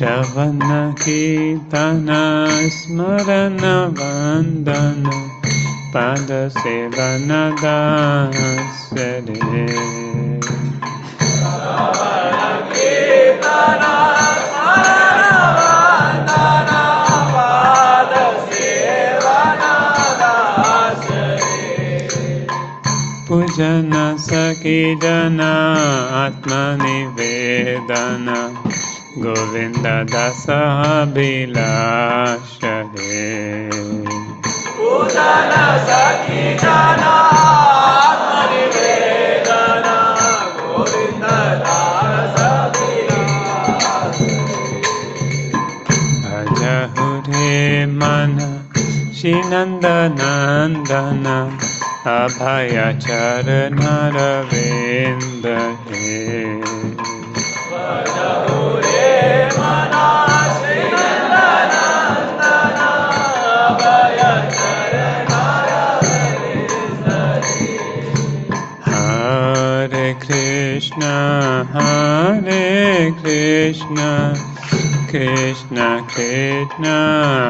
Shavana Kirtana Smarana Vandana Pada Sevana Dasare Shavana Kirtana Smarana Vandana Pada Sevana Dasare Pujana Sakidana Atmanivedana Govinda Dasa Bilashare Pujana Sakidana Atmanivedana Govinda Dasa Bilashare Bhaja Hure Mana Shinanda Nandana Abhaya Charana Ravinda Bhaja Hure Mana Shinanda Nandana Abhaya Charana Ravinda Hare Krishna Krishna Krishna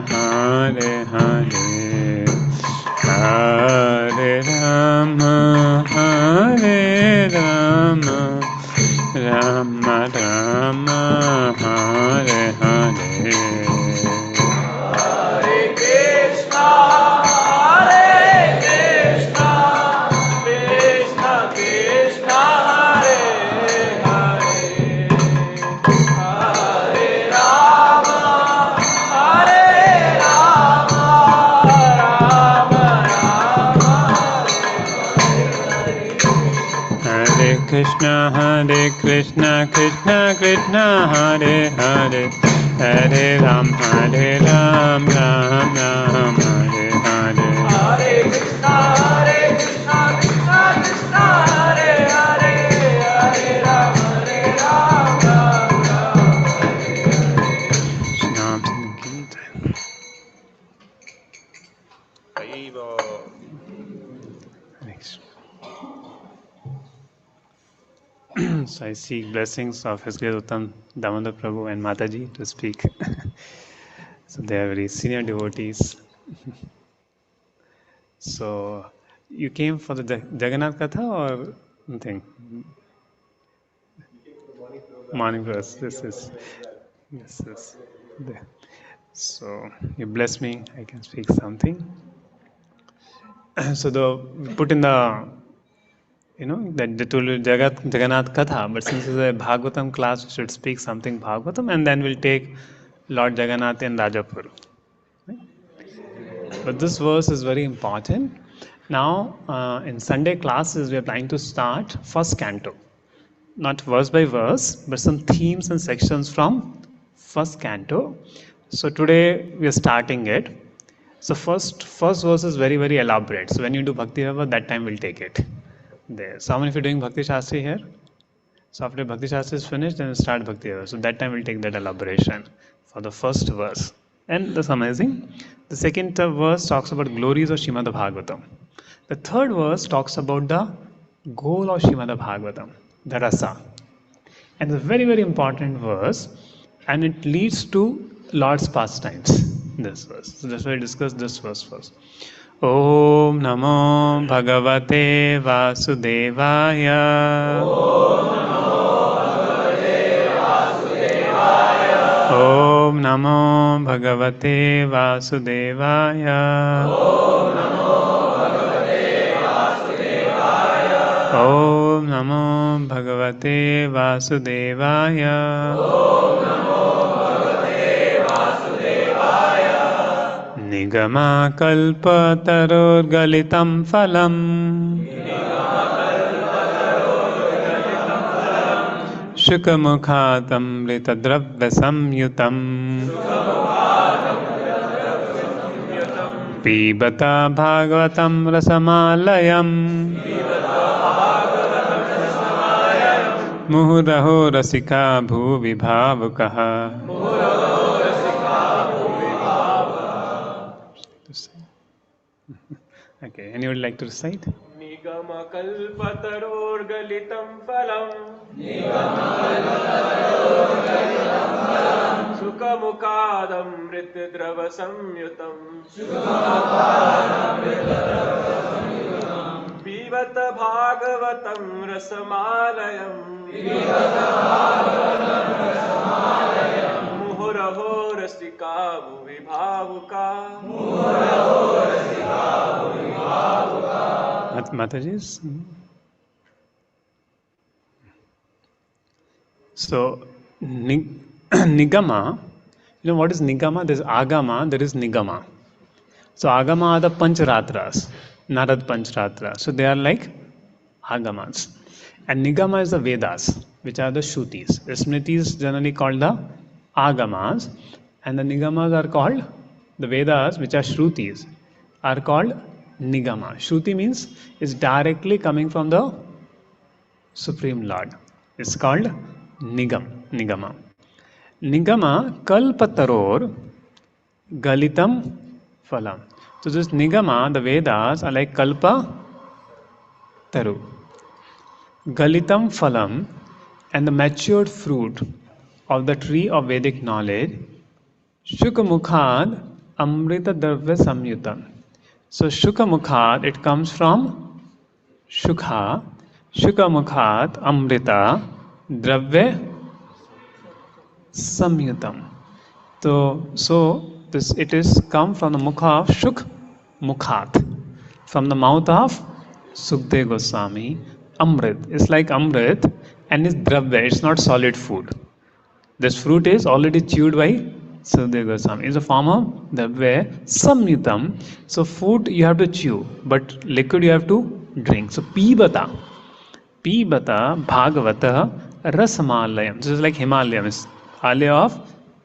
Hare Hare Hare Rama Rama Rama Hare Hare Hare Krishna Krishna Krishna Hare Hare Hare Rama Krishna Krishna Krishna Hare Hare Hare Ram Ram Ram Hare Hare Hare Krishna Krishna Krishna Hare Hare Hare Ram Ram Ram Next. So I seek blessings of His Grace Uttam Damodar Prabhu and Mataji to speak. So they are very senior devotees. So you came for the Jagannath Katha or nothing? Morning for us. This is yes. There. So you bless me. I can speak something. So put in the that they told you Jagannath Katha, but since it's a Bhagavatam class, we should speak something Bhagavatam, and then we'll take Lord Jagannath in Rajapur. Right? But this verse is very important. Now, in Sunday classes, we are planning to start first canto. Not verse by verse, but some themes and sections from first canto. So today we are starting it. So first verse is very, very elaborate. So when you do Bhakti Rava, that time we'll take it. There. So how many of you are doing Bhakti Shastri here? So after Bhakti Shastra is finished, then we'll start Bhakti Yoga. So that time we'll take that elaboration for the first verse. And that's amazing. The second verse talks about glories of Srimad Bhagavatam. The third verse talks about the goal of Srimad Bhagavatam, the rasa. And it's a very, very important verse, and it leads to Lord's pastimes. This verse. So that's why I discuss this verse first. Om Namo Bhagavate Vasudevaya. Om Namo Bhagavate Vasudevaya. Om Namo Bhagavate Vasudevaya. Nigama kalpa taror galitam phalam. Shukamukhatam ritadravya samyutam. Pibata bhagavatam rasamalayam. Muhuraho rasika bhuvi bhavukaha. Okay, anyone would like to recite? Nigama kalpataror galitam phalam. Sukhamukadam ritdrava samyutam. Pivata bhagavatam rasamalayam. Muhuraho rasika bhuvi bhavuka. Mataji's. So, Nigama, you know what is Nigama? There is Agama, there is Nigama. So, Agama are the Pancharatras, Narad Pancharatra. So, they are like Agamas. And Nigama is the Vedas, which are the Shrutis. The Smriti is generally called the Agamas, and the Nigamas are called, the Vedas, which are Shrutis, are called Nigama. Shruti means is directly coming from the Supreme Lord. It's called Nigama. Nigama kalpataror galitam phalam. So this Nigama, the Vedas are like kalpa taru. Galitam phalam, and the matured fruit of the tree of Vedic knowledge. Shukamukhad amrita dravya samyutam. So Shukamukhat, it comes from Shukha. Shukamukhat amrita dravya samyutam. So this it is come from the mukha of Shuk Mukhat, from the mouth of Sukdev Goswami. Amrit is like Amrit and is dravya, it's not solid food. This fruit is already chewed by Sukdev Goswami. It's a form of dravya samyutam. So food you have to chew, but liquid you have to drink. So pibata bhagavata rasamalayam. This is like Himalayam. It's alaya of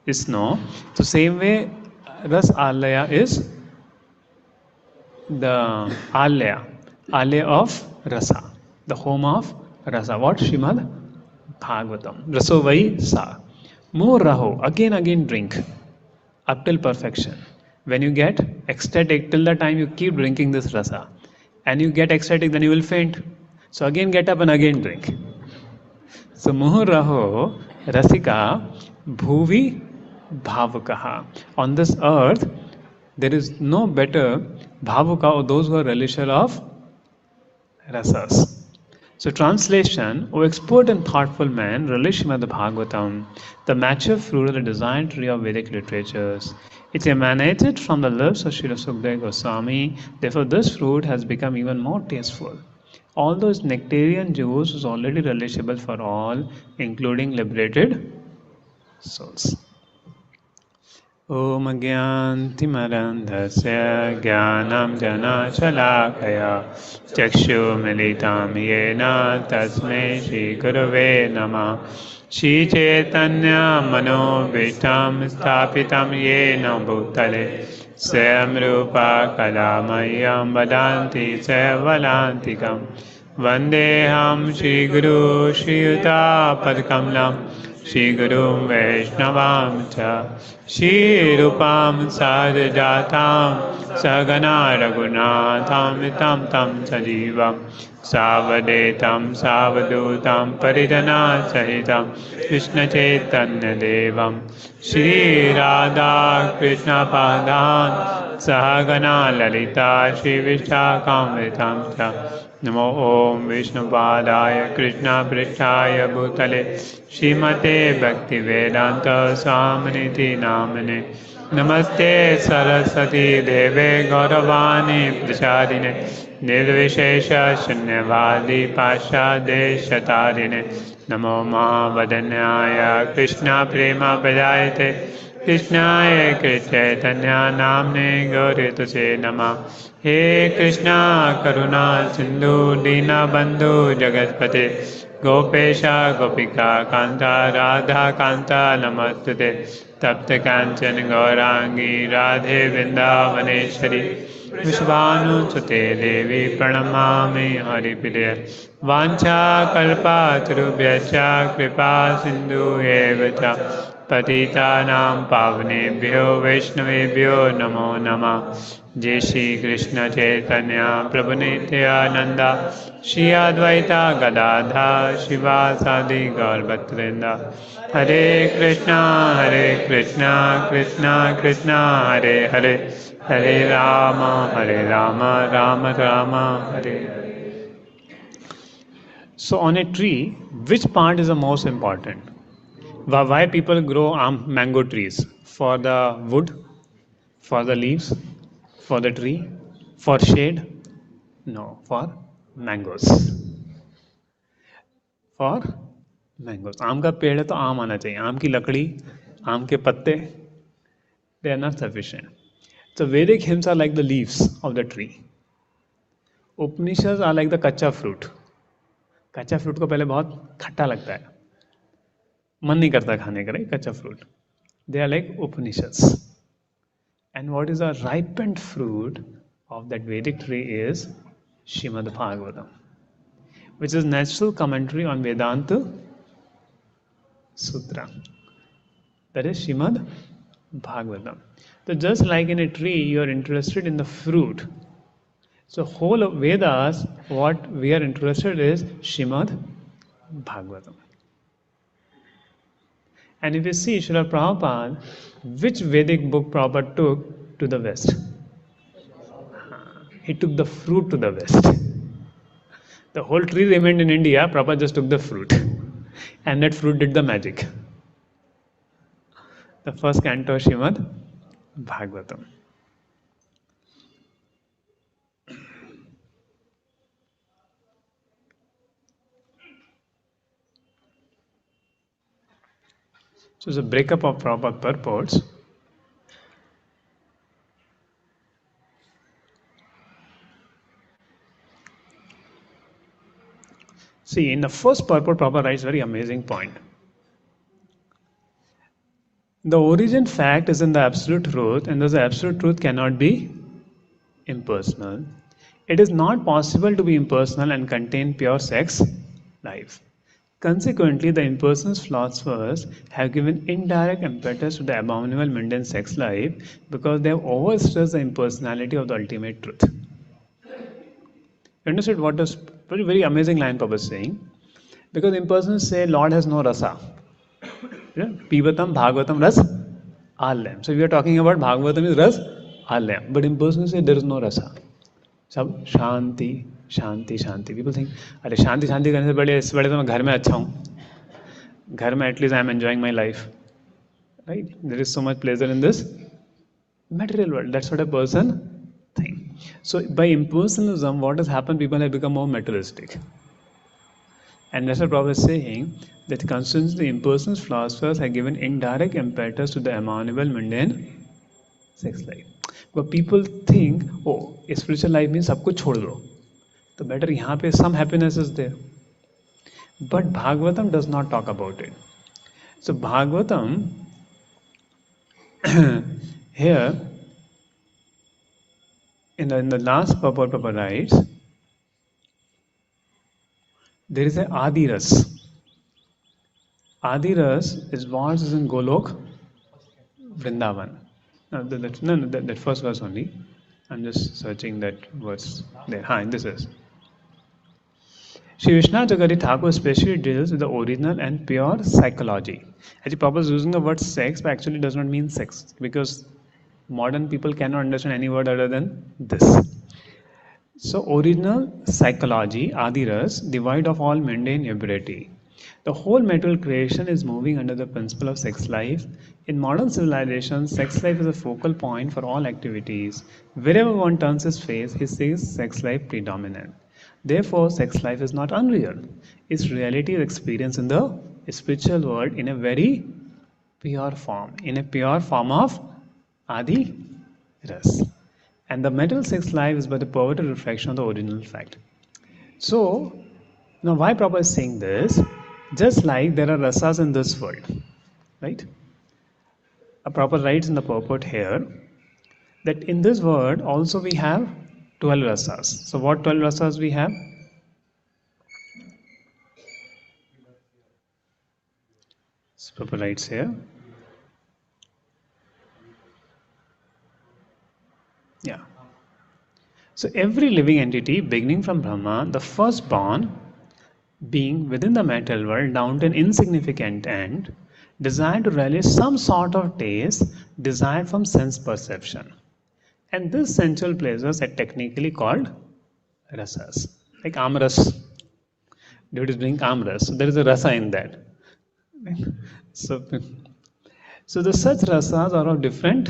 snow. So same way ras alaya is the alaya of rasa, the home of rasa. What? Srimad Bhagavatam. Raso vai sa. More raho, again drink up till perfection. When you get ecstatic, till the time you keep drinking this rasa, and you get ecstatic, then you will faint. So again get up and again drink. So muhu raho rasika bhuvi bhavukaha. On this earth, there is no better bhavuka, or those who are relisher of rasas. So translation, O expert and thoughtful man, relish Srimad Bhagavatam, the mature fruit of the desired tree of Vedic literatures. It emanated from the lips of Srila Sukdev Goswami, therefore this fruit has become even more tasteful. Although its nectarian juice is already relishable for all, including liberated souls. Om Gyantimarandhasya Gyanam Jana Shalakaya Chakshu Militam Yena Tasmai Shri Gurave Namah Shri Chaitanya Mano Vitam Stapitam Yena Bhutale Swayam Rupa Kalamayam Vadanti Sevalantikam Vandeham Shri Guru Shri Yuta Padkamlam Shri Guru Vaishnavam Cha Shri Rupam Sadjatam Sagana Raghunatham Tam Tam Sajivam Savadetam Savadutam Paridana Sahitam Krishna Chaitanya Devam Shri Radha Krishna Padan Sahagana Lalita Shri Vishakam Cha Namo Om Vishnupadaya Krishna Prishthaya Bhutale Srimate Bhakti Vedanta Swaminiti Namane Namaste Saraswati Deve Gauravani Prachadine Nirvishesha Shunyavadi Pasha Deshatarine Namo Mahavadanyaya Krishna Prema Padayate Krishnaya Chaitanya Namne Gaurituse Nama He Krishna Karuna Sindhu Dina Bandhu Jagatpate Gopesha Gopika Kanta Radha Kanta Namastute Tapta Kanchan Gaurangi Radhe Vrindavaneshwari Vishvanu Sute Devi Pranamami Haripriya Vancha Kalpa Tarubhyacha Kripa Sindhu Evacha Patitanam Pavnebhyo Vaishnavebhyo Namo Namah Jai Shri Krishna Chaitanya Prabhu Nityananda Shri Advaita Gadadha Shivasadi Gaur Bhattacharya Hare Krishna Krishna Krishna Hare Hare Hare Rama Rama Rama Hare Hare. So on a tree, which part is the most important? Why people grow mango trees? For the wood, for the leaves, for the tree, for shade? No, for mangoes. For mangoes. आम का पेड़ है तो आम आना चाहिए. आम की लकड़ी, आम के पत्ते, they are not sufficient. So Vedic hymns are like the leaves of the tree. Upanishads are like the कच्चा fruit. कच्चा फ्रूट को पहले बहुत खट्टा लगता है, मन नहीं करता खाने का, राइट? कच्चा fruit. They are like Upanishads. And what is a ripened fruit of that Vedic tree is Srimad Bhagavatam, which is natural commentary on Vedanta Sutra. That is Srimad Bhagavatam. So just like in a tree, you are interested in the fruit. So whole of Vedas, what we are interested is Srimad Bhagavatam. And if you see Srila Prabhupada, which Vedic book Prabhupada took to the West? He took the fruit to the West. The whole tree remained in India, Prabhupada just took the fruit. And that fruit did the magic. The first canto of Srimad Bhagavatam. So it's a breakup of Prabhupada purports. See, in the first purport, Prabhupada writes a very amazing point. The origin fact is in the absolute truth, and thus the absolute truth cannot be impersonal. It is not possible to be impersonal and contain pure sex life. Consequently, the impersonal philosophers have given indirect impetus to the abominable mundane sex life because they have overstressed the impersonality of the ultimate truth. You understood what is very, very amazing line Prabhupada is saying? Because impersonalists say Lord has no rasa. Pivatam, Bhagavatam, ras, alayam. So we are talking about Bhagavatam is ras, alayam. But impersonalists say there is no rasa. सब शांति शांति शांति. People think अरे शांति शांति करने से बड़े तो मैं घर में अच्छा हूँ, घर में at least I am enjoying my life, right? There is so much pleasure in this material world. That's what a person thinks. So by impersonalism, what has happened? People have become more materialistic. And that's what Prabhupada is saying, that constantly the impersonal philosophers have given indirect impetus to the abominable mundane sex life. But people think, oh, spiritual life means सब कुछ छोड़ दो, तो better यहाँ पे some happiness is there. But Bhagavatam does not talk about it. So Bhagavatam here in the last purport Prabhupada writes, there is a Adi Ras. Adi Ras is what is in Golok, Vrindavan. That first verse only. I'm just searching that verse there. This is. Sri Vishnu Jagari Thakur especially deals with the original and pure psychology. Actually, Prabhupada is using the word sex, but actually does not mean sex, because modern people cannot understand any word other than this. So, original psychology, Adiras, devoid of all mundane ability. The whole material creation is moving under the principle of sex life. In modern civilization, sex life is a focal point for all activities. Wherever one turns his face, he sees sex life predominant. Therefore, sex life is not unreal. Its reality is experienced in the spiritual world in a very pure form of Adi Ras. And the material sex life is but a perverted reflection of the original fact. So, now why Prabhupada is saying this? Just like there are rasas in this world, right? A Prabhupada writes in the purport here that in this world also we have 12 rasas. So what 12 rasas we have? So Prabhupada writes here. Yeah. So every living entity beginning from Brahma, the firstborn, being within the material world down to an insignificant end, desire to relish some sort of taste desired from sense perception. And these sensual pleasures are technically called rasas. Like amras. Devotees drink amras. So there is a rasa in that. So, so the such rasas are of different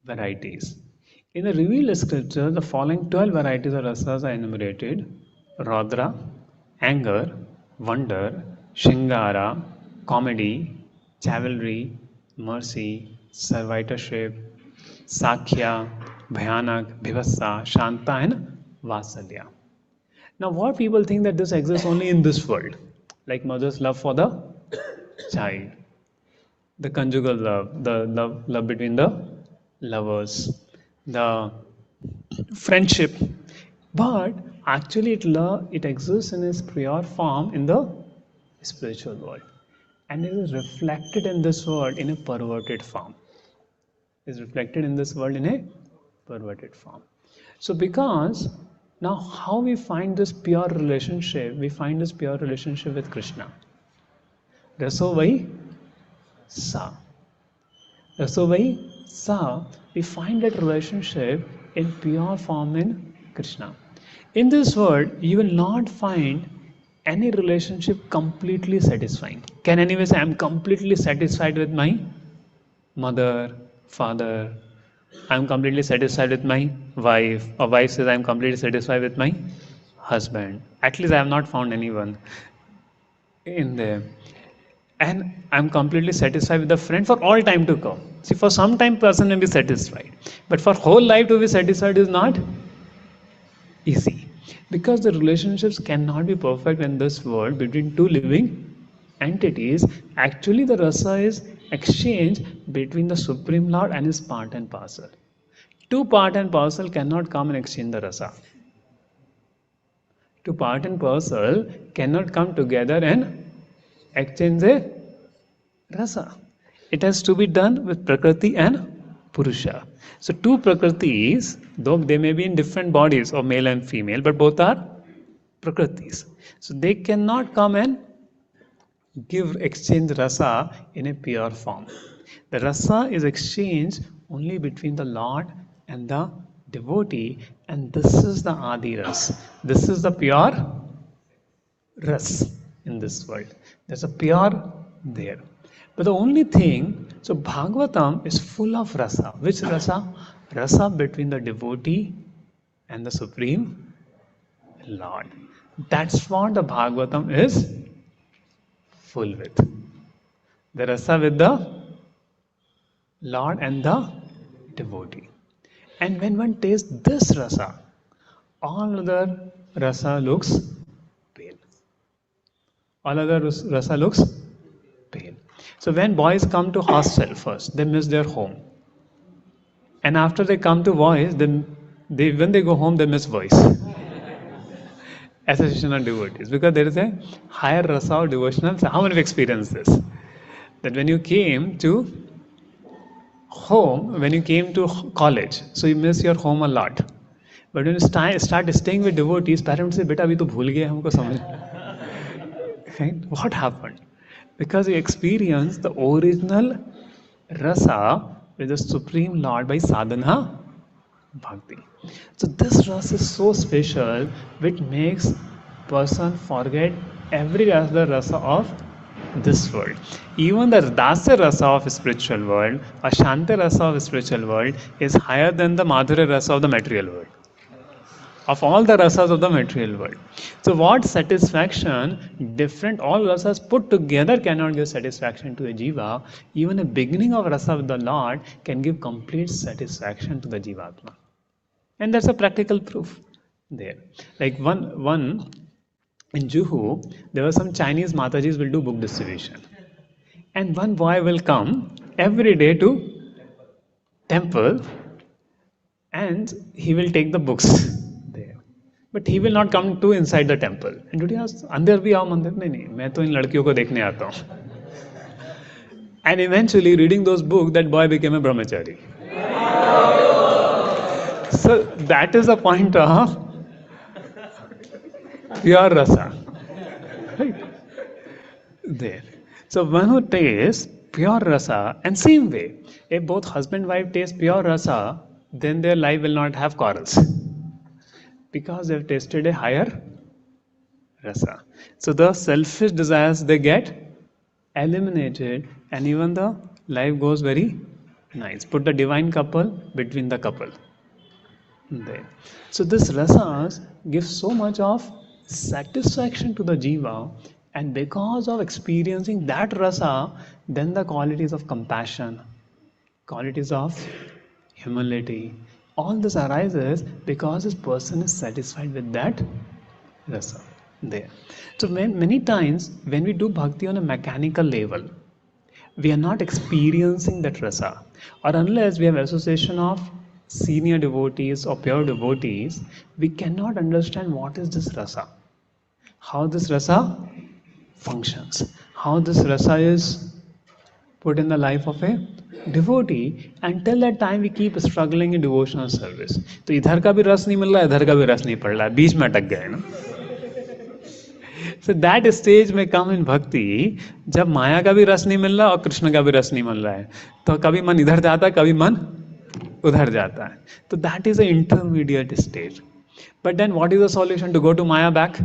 varieties. In the revealed scripture, the following 12 varieties of rasas are enumerated: Raudra, anger, wonder, Shingara, comedy, chivalry, mercy, servitorship, Sakhya, Bhayanak, Bhivassa, Shanta, and Vasalya. Now, what people think that this exists only in this world, like mother's love for the child, the conjugal love, the love between the lovers, the friendship, but actually it exists in its pure form in the spiritual world, and it is reflected in this world in a perverted form. Is reflected in this world in a perverted form. So because now how we find this pure relationship? We find this pure relationship with Krishna. Rasovai Sa. Rasovai Sa. We find that relationship in pure form in Krishna. In this world, you will not find any relationship completely satisfying. Can anyone say, I'm completely satisfied with my mother, father, I'm completely satisfied with my wife, or wife says I'm completely satisfied with my husband? At least I have not found anyone in there. And I'm completely satisfied with the friend for all time to come. See, for some time person may be satisfied, but for whole life to be satisfied is not easy, because the relationships cannot be perfect in this world between two living entities. Actually, the rasa is exchange between the Supreme Lord and his part and parcel. Two part and parcel cannot come and exchange the rasa. Two part and parcel cannot come together and exchange a rasa. It has to be done with Prakriti and Purusha. So two Prakritis, though they may be in different bodies of male and female, but both are Prakritis. So they cannot come and exchange rasa in a pure form. The rasa is exchanged only between the Lord and the devotee, and this is the Adi Ras. This is the pure ras in this world. There's a pure there. But the only thing, so Bhagavatam is full of rasa. Which rasa? Rasa between the devotee and the Supreme Lord. That's what the Bhagavatam is full with. The rasa with the Lord and the devotee. And when one tastes this rasa, all other rasa looks pale. All other rasa looks pale. So when boys come to hostel first, they miss their home. And after they come to boys, when they go home, they miss boys. association of devotees, because there is a higher rasa of devotional. So how many have experienced this? That when you came to home, when you came to college, so you miss your home a lot. But when you start staying with devotees, parents say, "Beta, abhi to bhul gaye, humko samajh." Right? What happened? Because you experienced the original rasa with the Supreme Lord by sadhana bhakti. So this rasa is so special, which makes person forget every other rasa of this world. Even the Dasa rasa of spiritual world, or Shanta rasa of spiritual world, is higher than the Madhurya rasa of the material world, of all the rasas of the material world. So what satisfaction, different, all rasas put together cannot give satisfaction to a jiva. Even a beginning of rasa with the Lord can give complete satisfaction to the jivatma. And that's a practical proof there. Like one in Juhu, there were some Chinese Matajis will do book distribution. And one boy will come every day to temple and he will take the books there. But he will not come to inside the temple. And today ask, अंदर भी आओ मंदिर? नहीं, मैं तो इन लड़कियों को देखने आता हूँ. And eventually, reading those books, that boy became a brahmachari. So that is the point of pure rasa. Right? There. So one who tastes pure rasa, and same way, if both husband and wife taste pure rasa, then their life will not have quarrels. Because they've tasted a higher rasa. So the selfish desires they get eliminated, and even the life goes very nice. Put the divine couple between the couple. There. So this rasas gives so much of satisfaction to the jiva, and because of experiencing that rasa, then the qualities of compassion, qualities of humility, all this arises because this person is satisfied with that rasa there. So many times when we do bhakti on a mechanical level, we are not experiencing that rasa, or unless we have association of senior devotees or pure devotees, we cannot understand what is this rasa, how this rasa functions, how this rasa is put in the life of a devotee. Until that time we keep struggling in devotional service. तो इधर का भी रस नहीं मिल रहा है, इधर का भी रस नहीं पड़ रहा है, बीच में अटक गए ना. So that stage may come in bhakti, जब माया का भी रस नहीं मिल रहा और कृष्ण का भी रस नहीं मिल रहा है, तो कभी मन इधर जाता है, कभी मन उधर जाता है. तो that is an intermediate stage. But then what is the solution? To go to Maya back?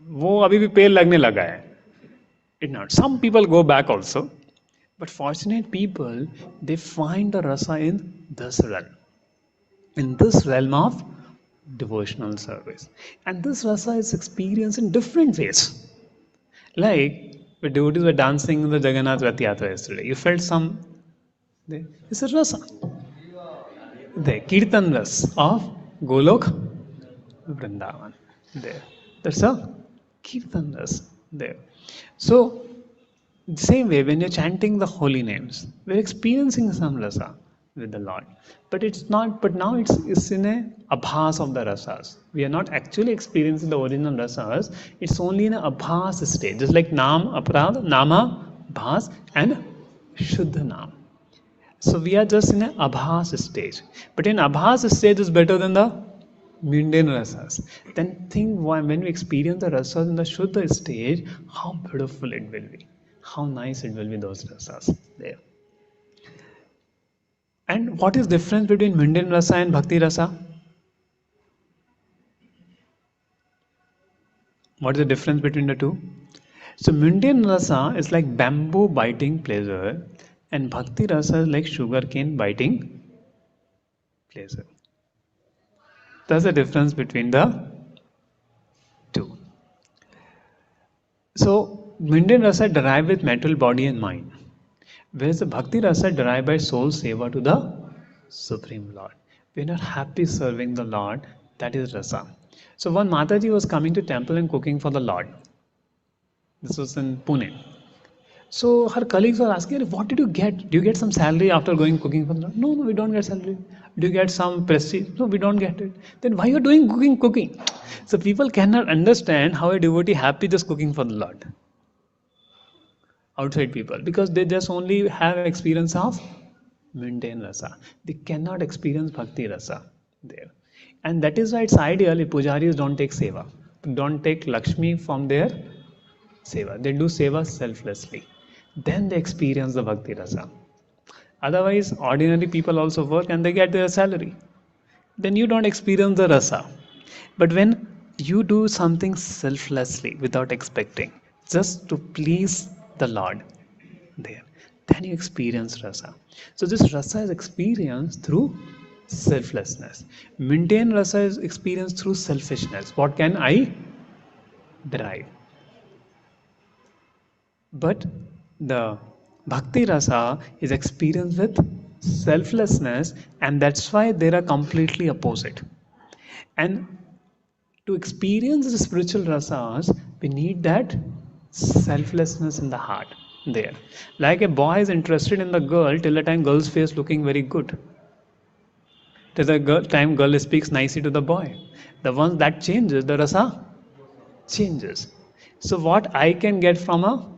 वो अभी भी पेल लगने लगा है. It not. Some people go back also, but fortunate people, they find the rasa in this realm of devotional service, and this rasa is experienced in different ways. Like the devotees were dancing in the Jagannath Rath Yatra yesterday. You felt some. It's a rasa. The Kirtan ras of Golok Vrindavan. There. That's a Kirtan ras there. So, the same way, when you're chanting the holy names, we're experiencing some rasa with the Lord. But it's not, but now it's in a abhas of the rasas. We are not actually experiencing the original rasas, it's only in a abhas state. Just like Nam, Aprad, Nama, Bhas, and Shuddha Nam. So we are just in a abhas stage. But in abhas stage is better than the mundane rasas. Then think when we experience the rasas in the Shuddha stage, how beautiful it will be. How nice it will be, those rasas there. And what is difference between mundane rasa and bhakti rasa? What is the difference between the two? So mundane rasa is like bamboo biting pleasure, and bhakti rasa is like sugarcane biting pleasure. That's the difference between the two. So mundane rasa derived with material body and mind, whereas the bhakti rasa derived by soul seva to the Supreme Lord. When you're happy serving the Lord, that is rasa. So one Mataji was coming to temple and cooking for the Lord. This was in Pune. So her colleagues were asking her, what did you get? Do you get some salary after going cooking for the Lord? No, we don't get salary. Do you get some prestige? No, we don't get it. Then why are you doing cooking? So people cannot understand how a devotee happy just cooking for the Lord. Outside people, because they just only have experience of mundane rasa. They cannot experience bhakti rasa there. And that is why it's ideal if pujaris don't take seva. Don't take Lakshmi from their seva. They do seva selflessly. Then they experience the bhakti rasa. Otherwise, ordinary people also work and they get their salary. Then you don't experience the rasa. But when you do something selflessly without expecting, just to please the Lord, there, then you experience rasa. So this rasa is experienced through selflessness. Mundane rasa is experienced through selfishness. What can I derive? But the bhakti rasa is experienced with selflessness, and that's why they are completely opposite. And to experience the spiritual rasas, we need that selflessness in the heart there. Like a boy is interested in the girl till the time girl's face looking very good. Till the time girl speaks nicely to the boy. The once that changes, the rasa changes. So what I can get from a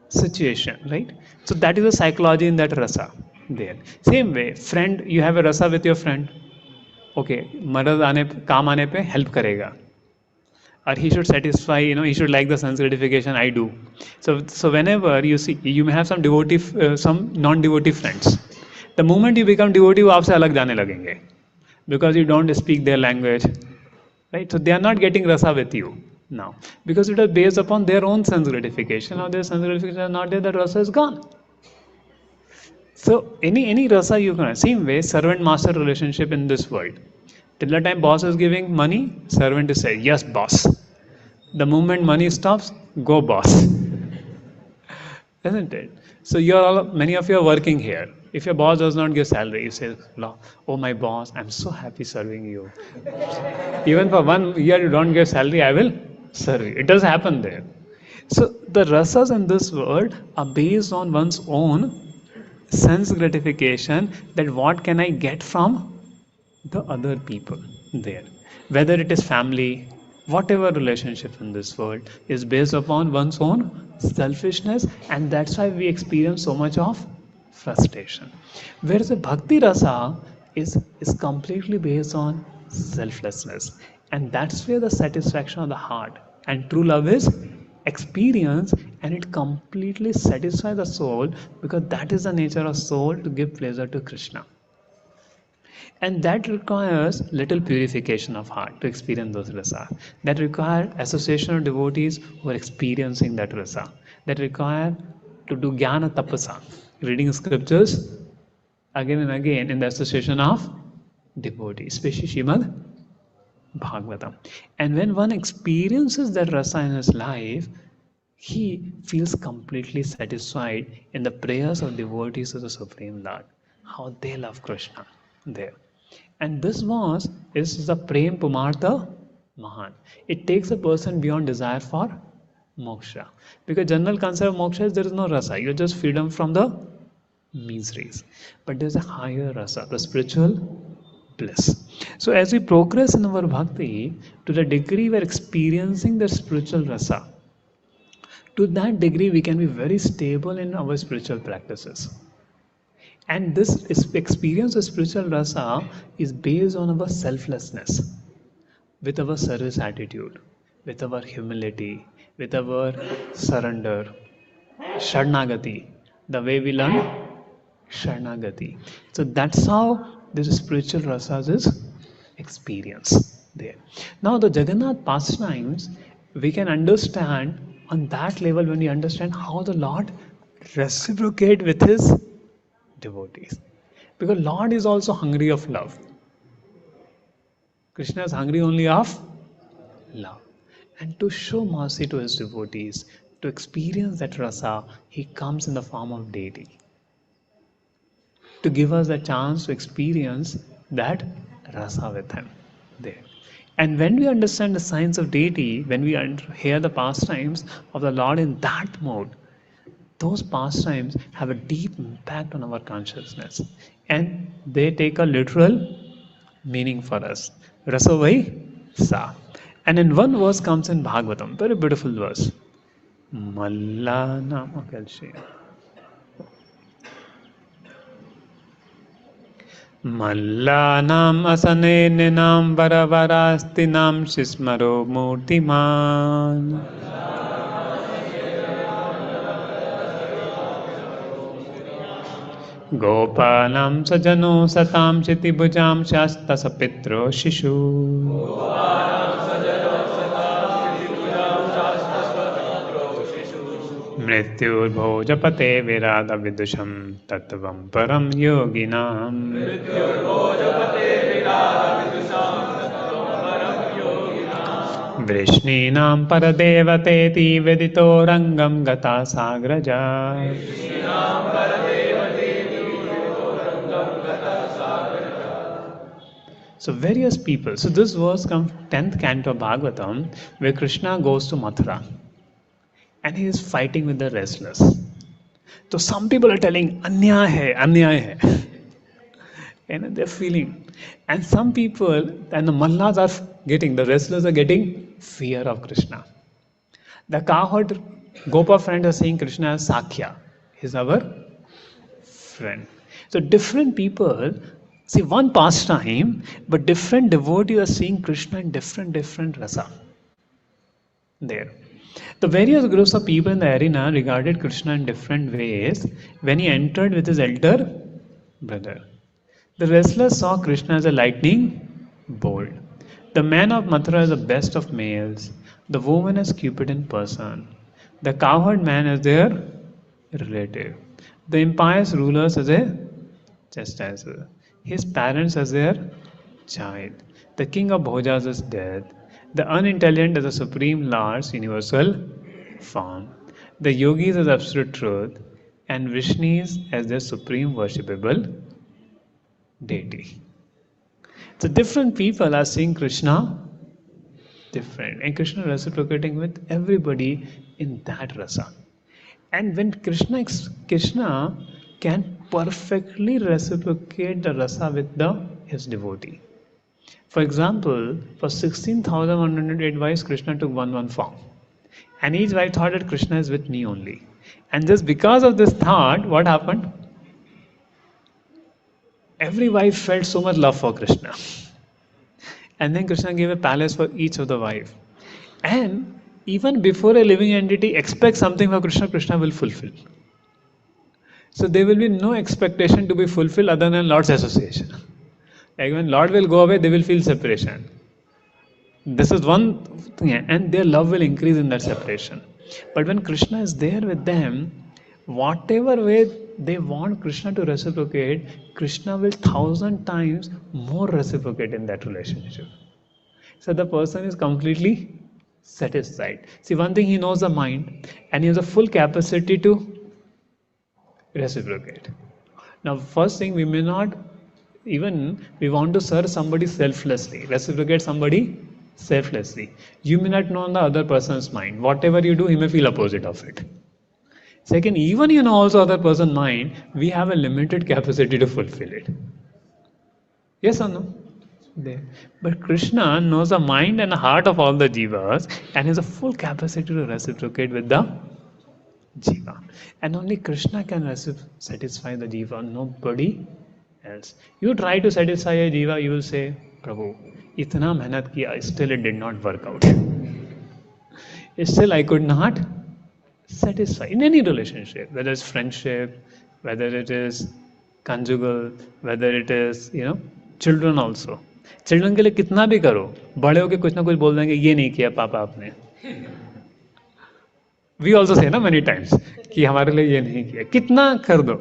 situation, right? So that is the psychology in that rasa there. Same way, friend, you have a rasa with your friend. Okay, मदद आने काम आने पे help करेगा. Or he should satisfy, he should like the sense gratification I do. So whenever you see, you may have some devotee, some non-devotee friends. The moment you become devotee, वो आपसे अलग जाने लगेंगे, because you don't speak their language, right? So they are not getting rasa with you now, because it is based upon their own sense gratification. Now their sense gratification is not there, that rasa is gone. So any rasa you can, same way, servant master relationship in this world. Till the time boss is giving money, servant is saying, yes boss. The moment money stops, go boss. Isn't it? So many of you are working here. If your boss does not give salary, you say, oh my boss, I'm so happy serving you. Even for 1 year you don't give salary, I will serve you. It does happen there. So the rasas in this world are based on one's own sense gratification, that what can I get from the other people there. Whether it is family, whatever relationship in this world is based upon one's own selfishness, and that's why we experience so much of frustration. Whereas the bhakti rasa is completely based on selflessness, and that's where the satisfaction of the heart and true love is experience, and it completely satisfies the soul, because that is the nature of soul, to give pleasure to Krishna. And that requires little purification of heart to experience those rasa. That requires association of devotees who are experiencing that rasa. That require to do jnana tapasa, reading scriptures again and again in the association of devotees, especially Srimad Bhagavatam. And when one experiences that rasa in his life, he feels completely satisfied in the prayers of devotees of the Supreme Lord, how they love Krishna there. And this is the Prem Pumartha Mahan. It takes a person beyond desire for moksha. Because general concept of moksha is there is no rasa. You're just freedom from the miseries. But there's a higher rasa, the spiritual bliss. So as we progress in our bhakti, to the degree we're experiencing the spiritual rasa, to that degree we can be very stable in our spiritual practices. And this experience of spiritual rasa is based on our selflessness, with our service attitude, with our humility, with our surrender, Sharnagati, the way we learn Sharnagati. So that's how this spiritual rasas is experienced there. Now the Jagannath pastimes, we can understand on that level when we understand how the Lord reciprocate with his devotees. Because Lord is also hungry of love. Krishna is hungry only of love. And to show mercy to his devotees, to experience that rasa, he comes in the form of deity. To give us a chance to experience that rasa with him there. And when we understand the science of deity, when we hear the pastimes of the Lord in that mode, those pastimes have a deep impact on our consciousness, and they take a literal meaning for us. Rasavai sa. And in one verse comes in Bhagavatam, very beautiful verse. Mallanam, okay, I'll show you. Mallanam asanenam varavarastinam shismaro murtiman. Gopalam sajano satam chitibujam shasta sapitro shishu. मृत्युर्भोजपते विराग विदुषं तत्त्वं परम योगिनाम वृष्णीनां परदेवतेति विदितो रंगम गता साग्रजा So various people. So this verse comes 10th canto of Bhagavatam, where Krishna goes to Mathura and he is fighting with the wrestlers. So some people are telling Anyay hai. And they're feeling. And some people, and the Mallas are getting, the wrestlers are getting fear of Krishna. The cowherd Gopa friend are saying Krishna is Sakhya. He's our friend. So different people see one pastime, but different devotees are seeing Krishna in different rasa. There. The various groups of people in the arena regarded Krishna in different ways when he entered with his elder brother. The wrestlers saw Krishna as a lightning bolt. The man of Mathura is the best of males. The woman as Cupid in person. The cowherd man as their relative. The impious rulers as a chastiser. His parents as their child. The king of Bhojas as death. The unintelligent as the supreme Lord's universal form. The yogis as absolute truth. And Vishnus as their supreme worshipable deity. So different people are seeing Krishna different. And Krishna reciprocating with everybody in that rasa. And when Krishna can perfectly reciprocate the rasa with his devotee. For example, for 16,108 wives, Krishna took one form. And each wife thought that Krishna is with me only. And just because of this thought, what happened? Every wife felt so much love for Krishna. And then Krishna gave a palace for each of the wife. And even before a living entity expects something for Krishna, Krishna will fulfill. So there will be no expectation to be fulfilled other than Lord's association. Like when Lord will go away, they will feel separation. This is one thing, and their love will increase in that separation. But when Krishna is there with them, whatever way they want Krishna to reciprocate, Krishna will 1,000 times more reciprocate in that relationship. So the person is completely satisfied. See, one thing, he knows the mind and he has a full capacity to reciprocate. Now, first thing, we may not even, we want to serve somebody selflessly, reciprocate somebody selflessly. You may not know the other person's mind. Whatever you do, he may feel opposite of it. Second, even you know also other person's mind, we have a limited capacity to fulfill it. Yes or no? There. But Krishna knows the mind and the heart of all the jivas and has a full capacity to reciprocate with the jiva. And only Krishna can satisfy the jiva, nobody else. You try to satisfy a jiva, you will say, Prabhu, itna mehnat kiya, still it did not work out. Still I could not satisfy in any relationship, whether it's friendship, whether it is conjugal, whether it is, children also. Children के लिए कितना भी करो, बड़े होके कुछ ना कुछ बोल देंगे, ये नहीं किया पापा आपने. We also say ना many times कि हमारे लिए ये नहीं किया, कितना कर दो,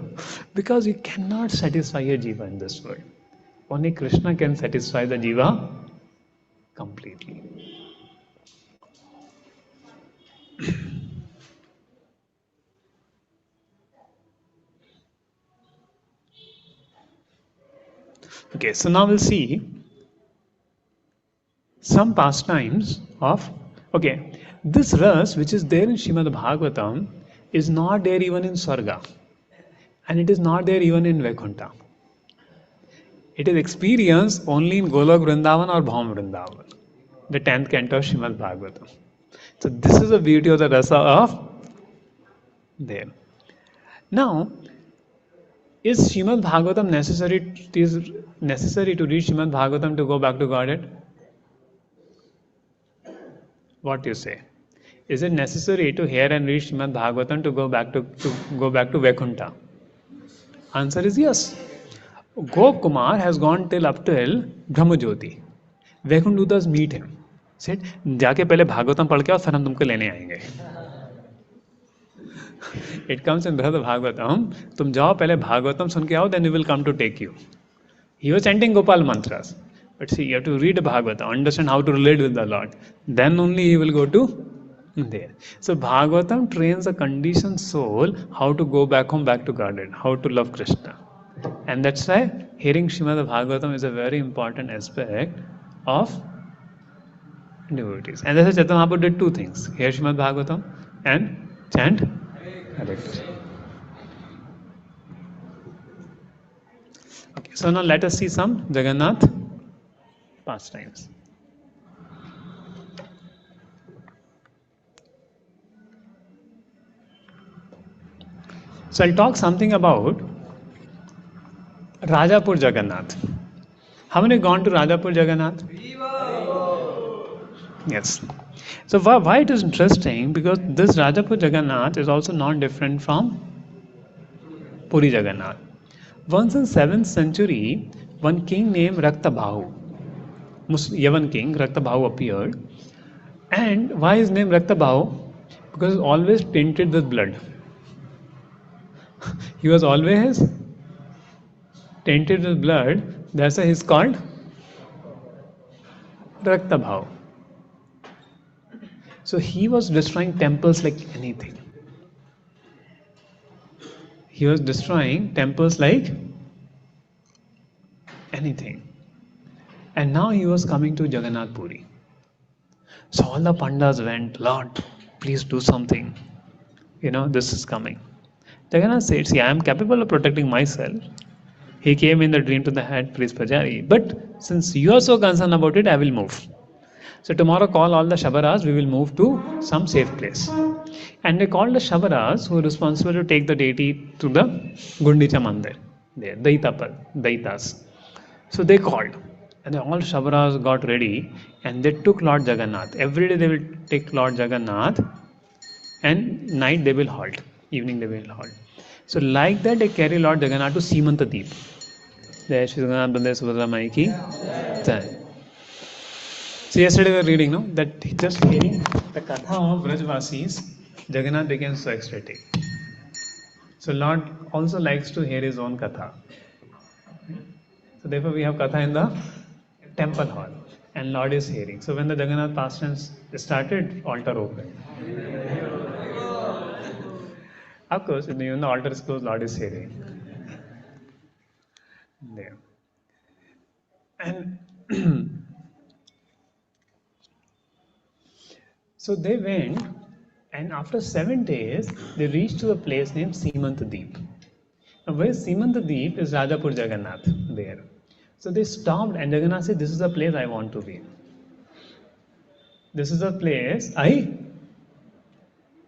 because you cannot satisfy a jiva in this world. Only Krishna can satisfy the jiva completely. Okay, so now we'll see some pastimes of, this ras which is there in Srimad Bhagavatam, is not there even in Swarga, and it is not there even in Vaikuntha. It is experienced only in Golok Vrindavan or Bhaum Vrindavan, the 10th canto of Srimad Bhagavatam. So this is the beauty of the rasa of there. Now, is Srimad Bhagavatam necessary? It is necessary to read Srimad Bhagavatam to go back to Godhead? What do you say? Is it necessary to hear and read Srimad Bhagavatam to go back to Vaikuntha? Answer is yes. Gokumar has gone up till Brahmajyoti. Vaikuntha meet him. Said, जाके पहले भागवतम पढ़ के और फिर हम तुमको लेने आएंगे. It comes in Brother Bhagavatam. तुम जाओ पहले भागवतम सुन के आओ, then we will come to take you. He was chanting Gopal mantras. But see, you have to read Bhagavatam, understand how to relate with the Lord. Then only he will go to there. So Bhagavatam trains a conditioned soul how to go back home, back to Godhead, how to love Krishna. And that's why hearing Srimad Bhagavatam is a very important aspect of devotees. And that's why Chaitanya Mahaprabhu did two things: hear Srimad Bhagavatam and chant Hare Krishna. Okay, so now let us see some Jagannath pastimes. So I'll talk something about Rajapur Jagannath. How many gone to Rajapur Jagannath? Yes. So why it is interesting? Because this Rajapur Jagannath is also not different from Puri Jagannath. Once in 7th century, one king named Raktabahu, Yavan king Raktabahu appeared. And why is named Raktabahu? Because he was always tainted with blood. He was always tainted with blood. That's why he's called Raktabhav. So he was destroying temples like anything. He was destroying temples like anything. And now he was coming to Jagannath Puri. So all the pandas went, Lord, please do something. This is coming. Jagannath said, see, I am capable of protecting myself. He came in the dream to the head priest Pujari. But since you are so concerned about it, I will move. So tomorrow call all the Shabaras, we will move to some safe place. And they called the Shabaras who are responsible to take the deity to the Gundicha Mandir. There, Daitas. So they called. And all Shabaras got ready and they took Lord Jagannath. Every day they will take Lord Jagannath and night they will halt. Evening they will halt. So like that they carry Lord Jagannath to Simanta Deep. There Shri Jagannath Bande Subhadra Mai ki Jai. So yesterday we were reading, that just hearing the Katha of Vrajvasis, Jagannath became so ecstatic. So Lord also likes to hear his own Katha. So therefore we have Katha in the temple hall and Lord is hearing. So when the Jagannath pastimes started, altar opened. Of course, when the altar is closed, Lord is hearing. There. And so they went, and after 7 days, they reached to a place named Simanta Deep. Now, where Simanta Deep is Rajapur Jagannath there. So they stopped, and Jagannath said, "This is the place I want to be. This is the place I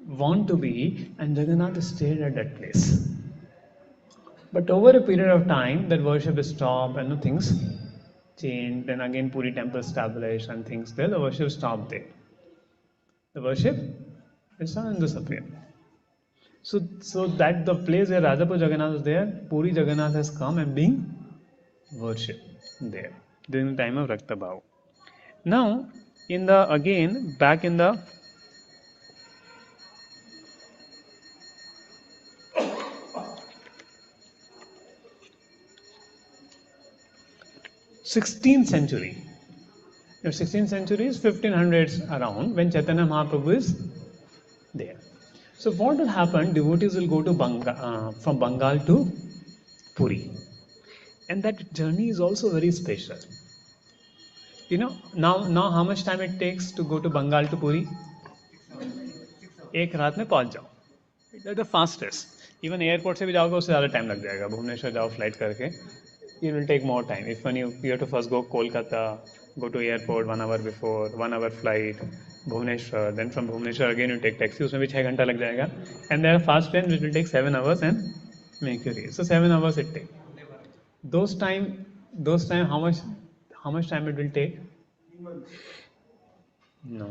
want to be," and Jagannath stayed at that place. But over a period of time, that worship stopped, and things changed. Then again, Puri temple established, and things there. The worship stopped there. The worship is and disappeared. So that the place where Rajapur Jagannath was there, Puri Jagannath has come and being worshipped there during the time of Raktabhav. Now, back in the 16th century. The 16th century is 1500s around when Chaitanya Mahaprabhu is there. So what will happen? Devotees will go to from Bengal to Puri, and that journey is also very special. Now how much time it takes to go to Bengal to Puri? एक रात में पहुंच जाओ. The fastest even airport से भी जाओगे उससे ज़्यादा टाइम लग जाएगा भुवनेश्वर जाओ फ्लाइट करके it will take more time if when you have to first go Kolkata go to airport 1 hour before 1 hour flight Bhubaneswar then from Bhubaneswar again you take taxi उसमें भी 6 घंटा लग जाएगा and there are fast trains which will take 7 hours and make you reach so 7 hours it take those time how much time it will take no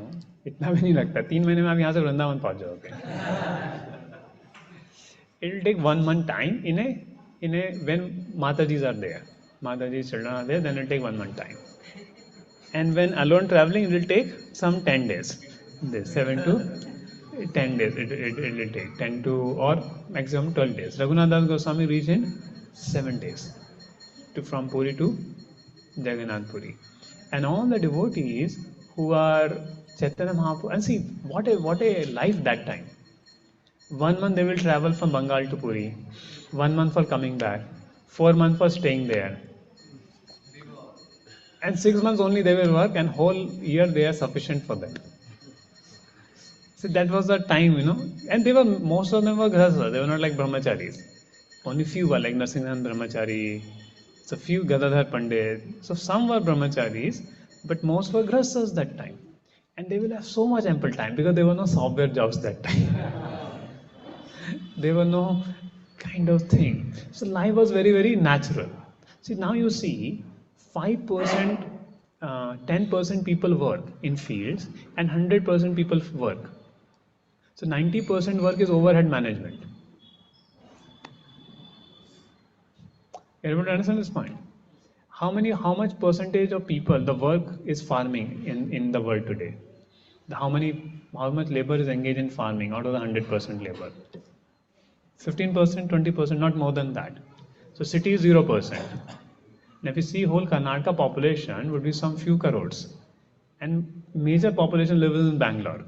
इतना भी नहीं लगता 3 महीने में आप यहाँ से वृंदावन पहुँच जाओगे it will take 1 month time in a when Matajis are there. Mataji's children are there, then it will take 1 month time. And when alone traveling, it will take some 10 days. This 7 to 10 days. It will take 10 to or maximum 12 days. Raghunath Das Goswami reached in 7 days from Puri to Jagannath Puri. And all the devotees who are Chaitanya Mahaprabhu, and see what a life that time. 1 month they will travel from Bengal to Puri. 1 month for coming back. 4 months for staying there. And 6 months only they will work and whole year they are sufficient for them. So that was the time, And they were, most of them were grahasthas. They were not like brahmacharis. Only few were like Narsinghan Brahmachari. So few Gadadhar Pandit. So some were brahmacharis, but most were grahasthas that time. And they will have so much ample time because there were no software jobs that time. There were no kind of thing. So life was very, very natural. See, now you see 5%, 10% people work in fields and 100% people work. So 90% work is overhead management. Everybody understand this point? How much percentage of people, the work is farming in the world today? How much labor is engaged in farming out of the 100% labor? 15%, 20%, not more than that. So city is 0%. And if you see whole Karnataka population would be some few crores. And major population lives in Bangalore.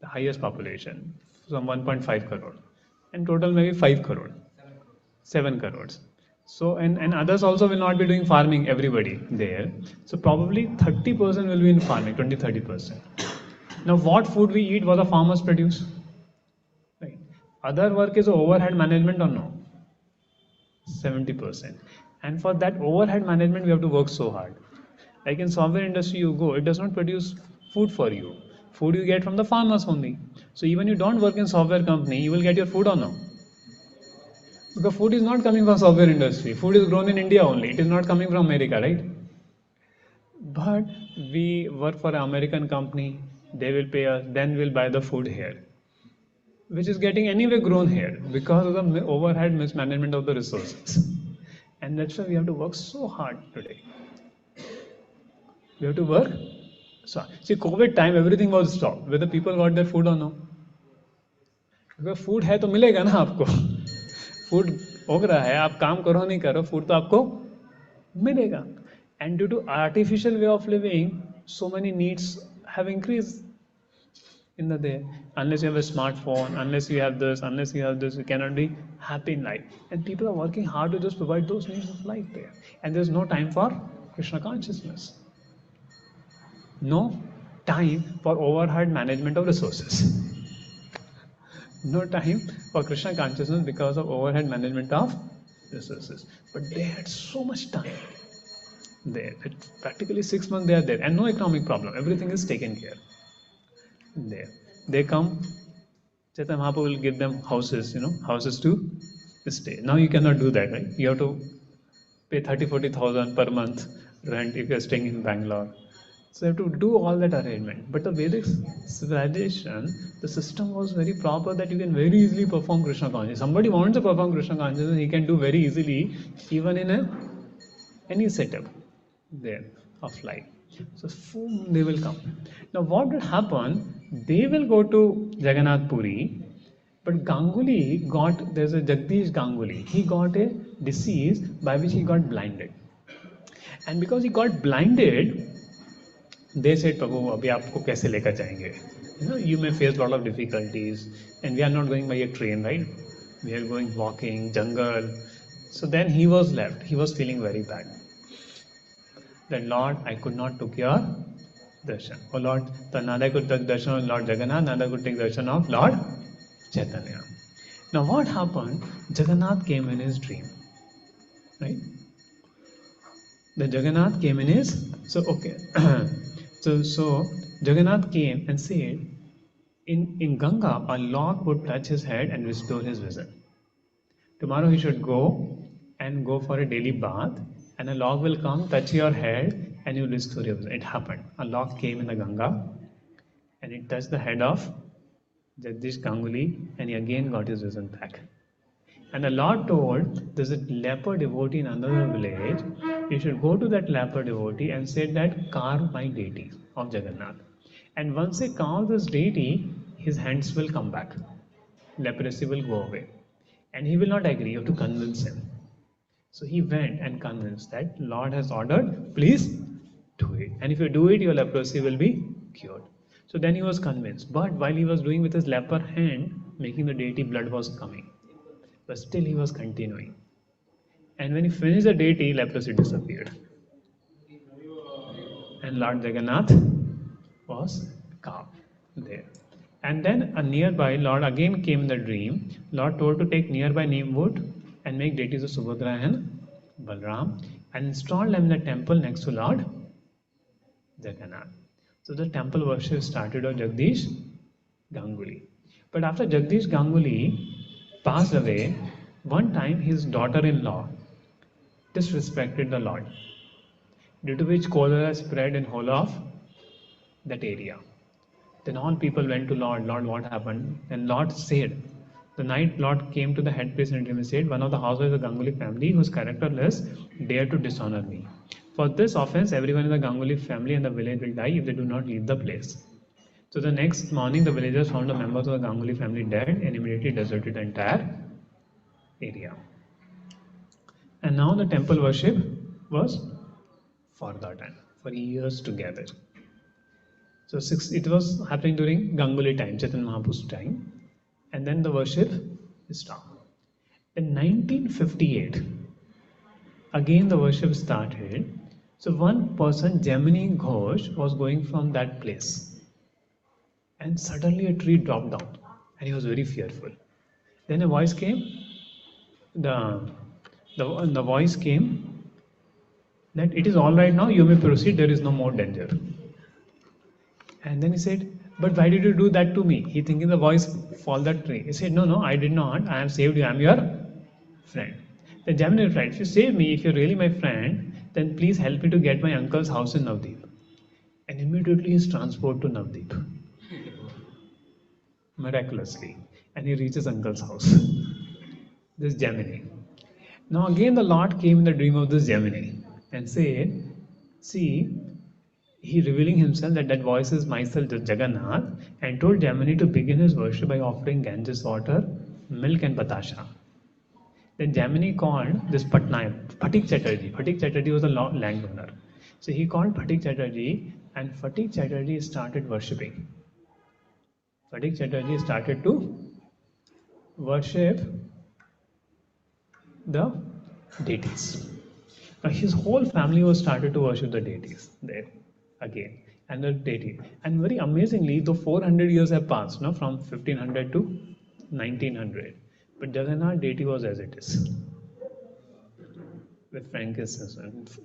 The highest population, some 1.5 crore. And total maybe 5 crore. 7 crores. So, and others also will not be doing farming, everybody there. So probably 30% will be in farming, 20-30%. Now what food we eat, what the farmers produce? Right. Other work is overhead management or no? 70%. And for that overhead management, we have to work so hard. Like in software industry, you go, it does not produce food for you. Food you get from the farmers only. So even you don't work in software company, you will get your food or no? Because food is not coming from software industry. Food is grown in India only. It is not coming from America, right? But we work for an American company. They will pay us. Then we'll buy the food here, which is getting anyway grown here because of the overhead mismanagement of the resources. And that's why we have to work so hard today. We have to work. So, see, COVID time, everything was stopped. Whether people got their food or no. Because food है तो मिलेगा ना आपको. Food हो रहा है, आप काम करो नहीं करो, food तो आपको मिलेगा. And due to artificial way of living, so many needs have increased in the day. Unless you have a smartphone, unless you have this, you cannot be happy in life. And people are working hard to just provide those needs of life there. And there's no time for Krishna consciousness. No time for overhead management of resources. No time for Krishna consciousness because of overhead management of resources. But they had so much time there. Practically 6 months they are there and no economic problem. Everything is taken care. There. They come, Chaitanya Mahaprabhu will give them houses, houses to stay. Now you cannot do that, right? You have to pay 30,000-40,000 per month rent if you are staying in Bangalore. So you have to do all that arrangement. But the Vedic civilization, the system was very proper that you can very easily perform Krishna consciousness. Somebody wants to perform Krishna consciousness, he can do very easily, even in any setup there of life. So they will come. Now what will happen? They will go to Jagannath Puri, but Ganguly there's a Jagdish Ganguly, he got a disease by which he got blinded. And because he got blinded, they said, Prabhu, abhi aapko kaise lekar jayenge? You may face a lot of difficulties, and we are not going by a train, right? We are going walking, jungle. So then he was left. He was feeling very bad. Then Lord, I could not take your darshan. Oh Lord, so neither I could take darshan of Lord Jagannath, neither I could take darshan of Lord Chaitanya. Now what happened? Jagannath came in his dream, right? The Jagannath came in his, so okay. so Jagannath came and said, in Ganga, a log would touch his head and restore his vision. Tomorrow he should go and go for a daily bath, and a log will come, touch your head, and you will restore your vision. It happened. A log came in the Ganga, and it touched the head of Jagdish Ganguly, and he again got his vision back. And the Lord told, there's a leper devotee in another village. You should go to that leper devotee and say that, carve my deity of Jagannath. And once they carve this deity, his hands will come back. Leprosy will go away. And he will not agree. You have to convince him. So he went and convinced that Lord has ordered, please do it. And if you do it, your leprosy will be cured. So then he was convinced. But while he was doing with his leper hand, making the deity, blood was coming. But still he was continuing. And when he finished the deity, leprosy disappeared. And Lord Jagannath was calm there. And then a nearby Lord again came in the dream. Lord told to take nearby neem wood and make deities of Subhadra and Balram and install them in the temple next to Lord Jagannath. So the temple worship started of Jagdish Ganguly. But after Jagdish Ganguly passed away, one time his daughter-in-law disrespected the Lord, due to which cholera spread in whole of that area. Then all people went to Lord, Lord, what happened? And Lord said, the night Lord came to the head priest and he said, one of the housewives of the Ganguly family whose characterless dared to dishonor me. For this offense, everyone in the Ganguly family and the village will die if they do not leave the place. So the next morning, the villagers found the members of the Ganguly family dead and immediately deserted the entire area. And now the temple worship was forgotten for years together. So it was happening during Ganguly time, Chaitanya Mahaprabhu's time, and then the worship stopped. In 1958, again the worship started. So one person, Gemini Ghosh, was going from that place, and suddenly a tree dropped down, and he was very fearful. Then a voice came. The voice came that it is all right now. You may proceed. There is no more danger. And then he said, but why did you do that to me? He thinking the voice fall that tree. He said, no, I did not. I have saved you. I am your friend. Then Gemini replied, if you save me, if you're really my friend, then please help me to get my uncle's house in Navdeep. And immediately he is transported to Navdeep. Miraculously. And he reaches uncle's house. This Gemini. Now again the Lord came in the dream of this Gemini and said, see, he revealing himself that voice is myself, Jagannath, and told Gemini to begin his worship by offering Ganges water, milk and batasha. Then Gemini called this Phatik Chatterjee. Phatik Chatterjee was a landowner. So he called Phatik Chatterjee, and Phatik Chatterjee started worshipping. Phatik Chatterjee started to worship the deities. Now his whole family was started to worship the deities there again, and the deity. And very amazingly, though 400 years have passed, no, from 1500 to 1900, but Jagannath deity was as it is, with frankincense.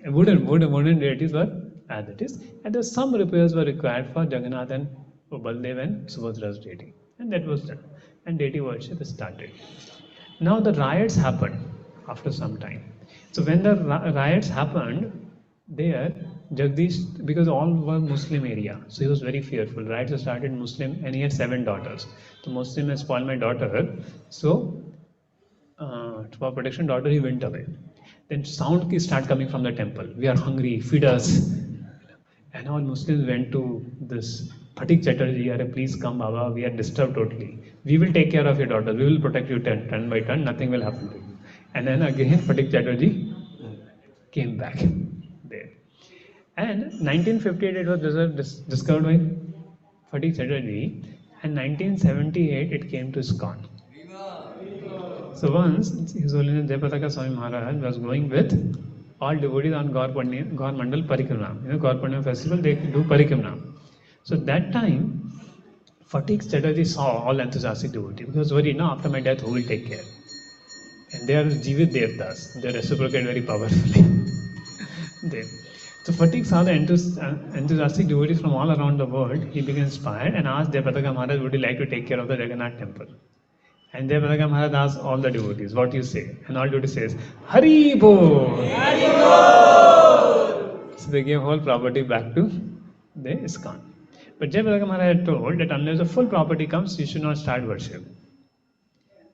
Wooden deities were as it is, and there some repairs were required for Jagannath and Baldev and Subhadra's deity, and that was done, and deity worship started. Now the riots happened after some time. So when the riots happened, there Jagdish, because all were Muslim area, so he was very fearful. Riots started Muslim, and he had 7 daughters. The Muslim has spoiled my daughter, so for protection daughter he went away. Then sound start coming from the temple. We are hungry, feed us. And all Muslims went to this Phatik Chatterjee, please come Baba, we are disturbed totally. We will take care of your daughter, we will protect you turn by turn, nothing will happen to you. And then again Phatik Chatterjee came back there. And 1958 it was discovered by Phatik Chatterjee, and 1978 it came to ISKCON. So once His Holiness Jayapataka Swami Maharaj was going with all devotees on Gaur Mandal Parikrama. Gaur Purnima festival, they do Parikrama. So that time, Fatigue Chatterjee saw all enthusiastic devotees because worried, now after my death, who will take care? And they are Jivit Devtas. They reciprocate very powerfully. they, so Fatigue saw the enthusiastic devotees from all around the world. He became inspired and asked Jayapataka Maharaj, would you like to take care of the Jagannath temple? And Jayapataka Maharaj asked all the devotees, what do you say? And all devotees says, Hari Bol! Hari Bol! So they gave whole property back to the ISKCON. But Jayapataka Maharaj had told that unless the full property comes, you should not start worship.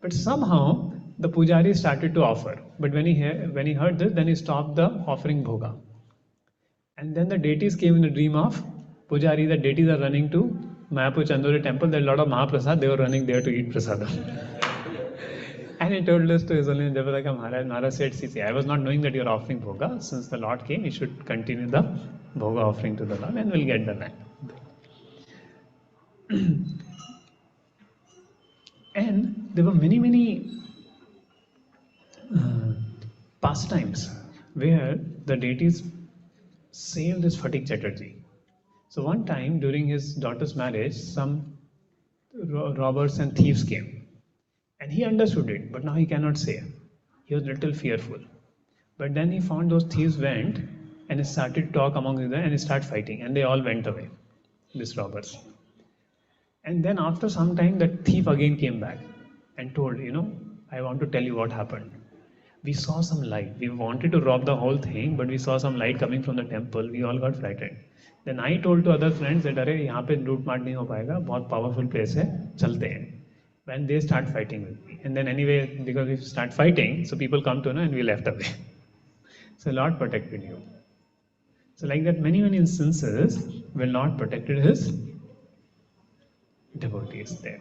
But somehow the pujari started to offer. But when he heard this, then he stopped the offering bhoga. And then the deities came in the dream of pujari. The deities are running to Mayapur Chandori temple. There are a lot of Mahaprasad. They were running there to eat prasadam. And he told this to his Holiness Jayapataka Maharaj. Maharaj said, see, I was not knowing that you are offering bhoga. Since the Lord came, you should continue the bhoga offering to the Lord and we'll get the land. And there were many pastimes where the deities saved this Fatigue Chatterjee. So one time during his daughter's marriage, some robbers and thieves came. And he understood it, but now he cannot say. He was a little fearful. But then he found those thieves went and started to talk among them and started fighting. And they all went away, these robbers. And then after some time, that thief again came back and told, I want to tell you what happened. We saw some light. We wanted to rob the whole thing, but we saw some light coming from the temple. We all got frightened. Then I told to other friends that, अरे यहाँ पे लूट मार नहीं हो पाएगा, बहुत powerful place है, चलते हैं. When they start fighting with me. And then anyway, because we start fighting, so people come to know and we left away. So Lord protected you. So like that, many instances where Lord protected his devotees there.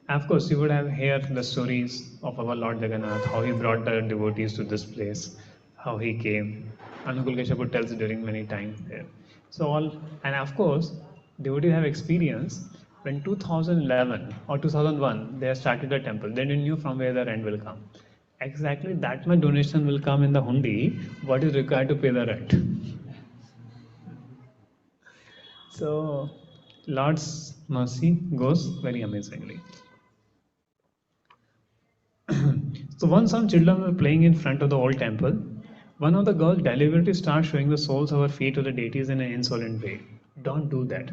Of course, you would have heard the stories of our Lord Jagannath, how he brought the devotees to this place, how he came. Anukul Keshavu tells during many times there. So and of course, devotees have experience when 2011 or 2001 they have started the temple. They didn't know from where the rent will come. Exactly that much donation will come in the hundi. What is required to pay the rent? So Lord's mercy goes very amazingly. So once some children were playing in front of the old temple, one of the girls deliberately started showing the soles of her feet to the deities in an insolent way. Don't do that.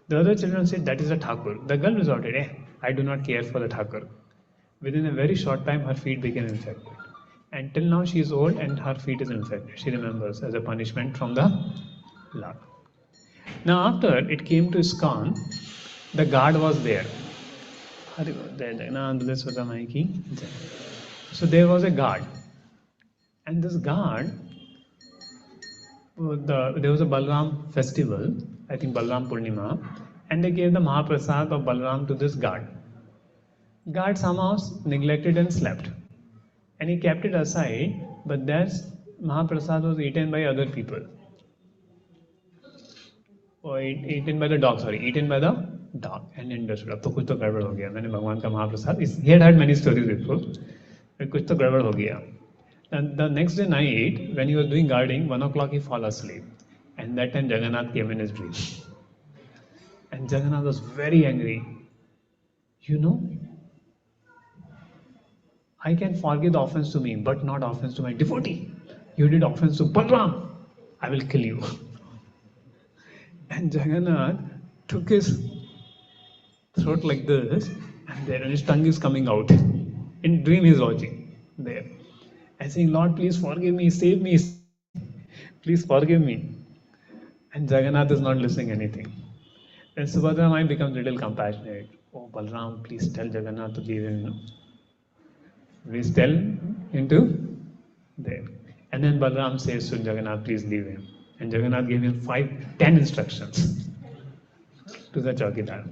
The other children said, that is a Thakur. The girl resorted, I do not care for the Thakur. Within a very short time, her feet became infected. And till now she is old and her feet is infected. She remembers as a punishment from the Lord. Now after it came to ISKCON, the guard was there. So there was a guard. And this guard, there was a Balram festival, I think Balram Purnima, and they gave the Mahaprasad of Balram to this guard. Guard somehow neglected and slept. And he kept it aside, but that Mahaprasad was eaten by other people. Or eaten by the dog, eaten by the dog. And understood, अब तो कुछ तो गड़बड़ हो गया. मैंने भगवान का महाप्रसाद, he had heard many stories before, but कुछ तो गड़बड़ हो गया. And the next day night, when he was doing guarding, 1 o'clock he fell asleep. And that time Jagannath came in his dream. And Jagannath was very angry. I can forgive the offense to me, but not offense to my devotee. You did offense to Balram. I will kill you. And Jagannath took his throat like this, and his tongue is coming out. In dream he is watching there. And saying, Lord, please forgive me, save me. Please forgive me. And Jagannath is not listening anything. Then Subhadra mind becomes a little compassionate. Oh, Balram, please tell Jagannath to leave him. Please tell him to there. And then Balram says to Jagannath, please leave him. And Jagannath gave him 10 instructions to the Chaukidar.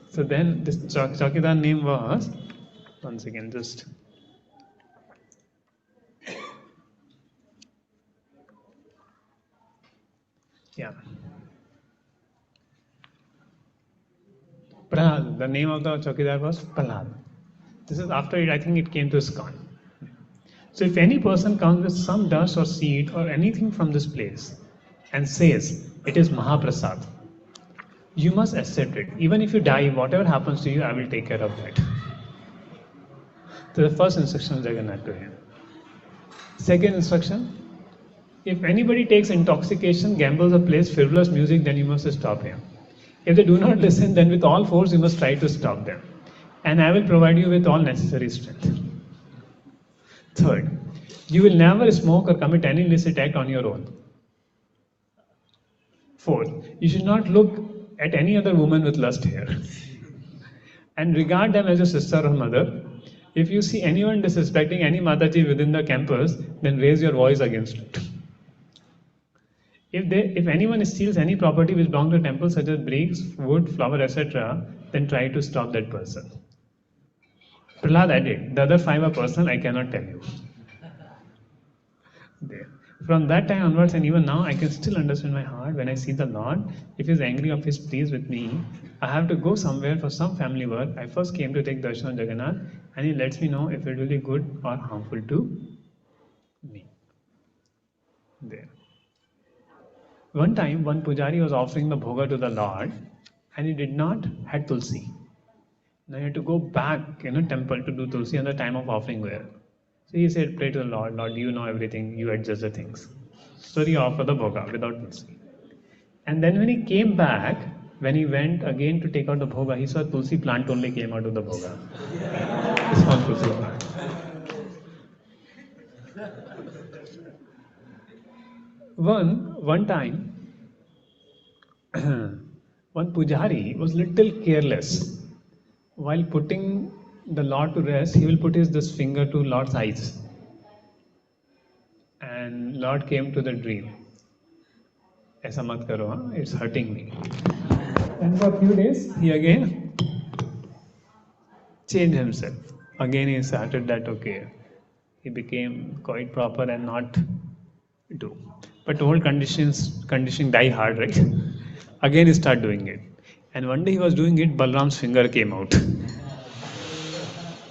So then this Chaukidar name was, once again, just Prahlad. The name of the Chaukidar was Prahlad. This is after it, I think it came to ISKCON. So if any person comes with some dust or seed or anything from this place and says, It is Mahaprasad. You must accept it. Even if you die, whatever happens to you, I will take care of that. So the first instruction of Jagannath to him. Second instruction, if anybody takes intoxication, gambles or plays frivolous music, then you must stop him. If they do not listen, then with all force you must try to stop them. And I will provide you with all necessary strength. Third, you will never smoke or commit any illicit act on your own. Fourth, you should not look at any other woman with lust here. And regard them as your sister or mother. If you see anyone disrespecting any Mataji within the campus, then raise your voice against it. If anyone steals any property which belongs to a temple, such as bricks, wood, flower, etc., then try to stop that person. Prahlad added, the other 5 are personal, I cannot tell you. There. From that time onwards, and even now, I can still understand my heart when I see the Lord. If He is angry or if He is pleased with me, I have to go somewhere for some family work. I first came to take darshan of Jagannath, and He lets me know if it will be good or harmful to me. There. One time, one pujari was offering the bhoga to the Lord, and he did not had tulsi. Now he had to go back in a temple to do tulsi on the time of offering there. So he said, pray to the Lord, Lord, you know everything, you adjust the things. So he offered the bhoga without tulsi. And then when he came back, when he went again to take out the bhoga, he saw tulsi plant only came out of the bhoga. Small tulsi plant. One time, one pujari was little careless. While putting the Lord to rest, he will put this finger to Lord's eyes. And Lord came to the dream. Aisa mat karo, huh? It's hurting me. And for a few days, he again changed himself. Again he started that, okay. He became quite proper and not do. But whole conditioning die hard, right? Again he started doing it. And one day he was doing it, Balram's finger came out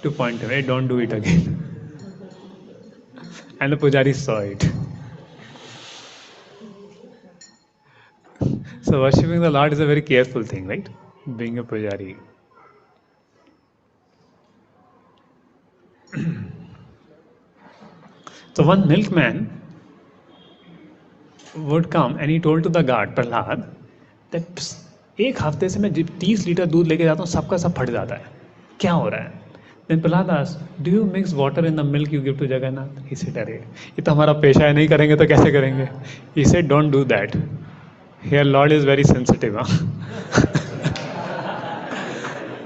to point away, don't do it again. And the pujari saw it. So worshipping the Lord is a very careful thing, right? Being a pujari. So one milkman would come and he told to the guard, Prahlad, that एक हफ्ते से मैं 30 litre दूध लेके जाता हूँ, सबका सब फट जाता है. क्या हो रहा है? Then Prahlad asked, do you mix water in the milk you give to Jagannath? He said, अरे ये तो हमारा पेशा है, नहीं करेंगे तो कैसे करेंगे? He said, don't do that. Here Lord is very sensitive. Huh?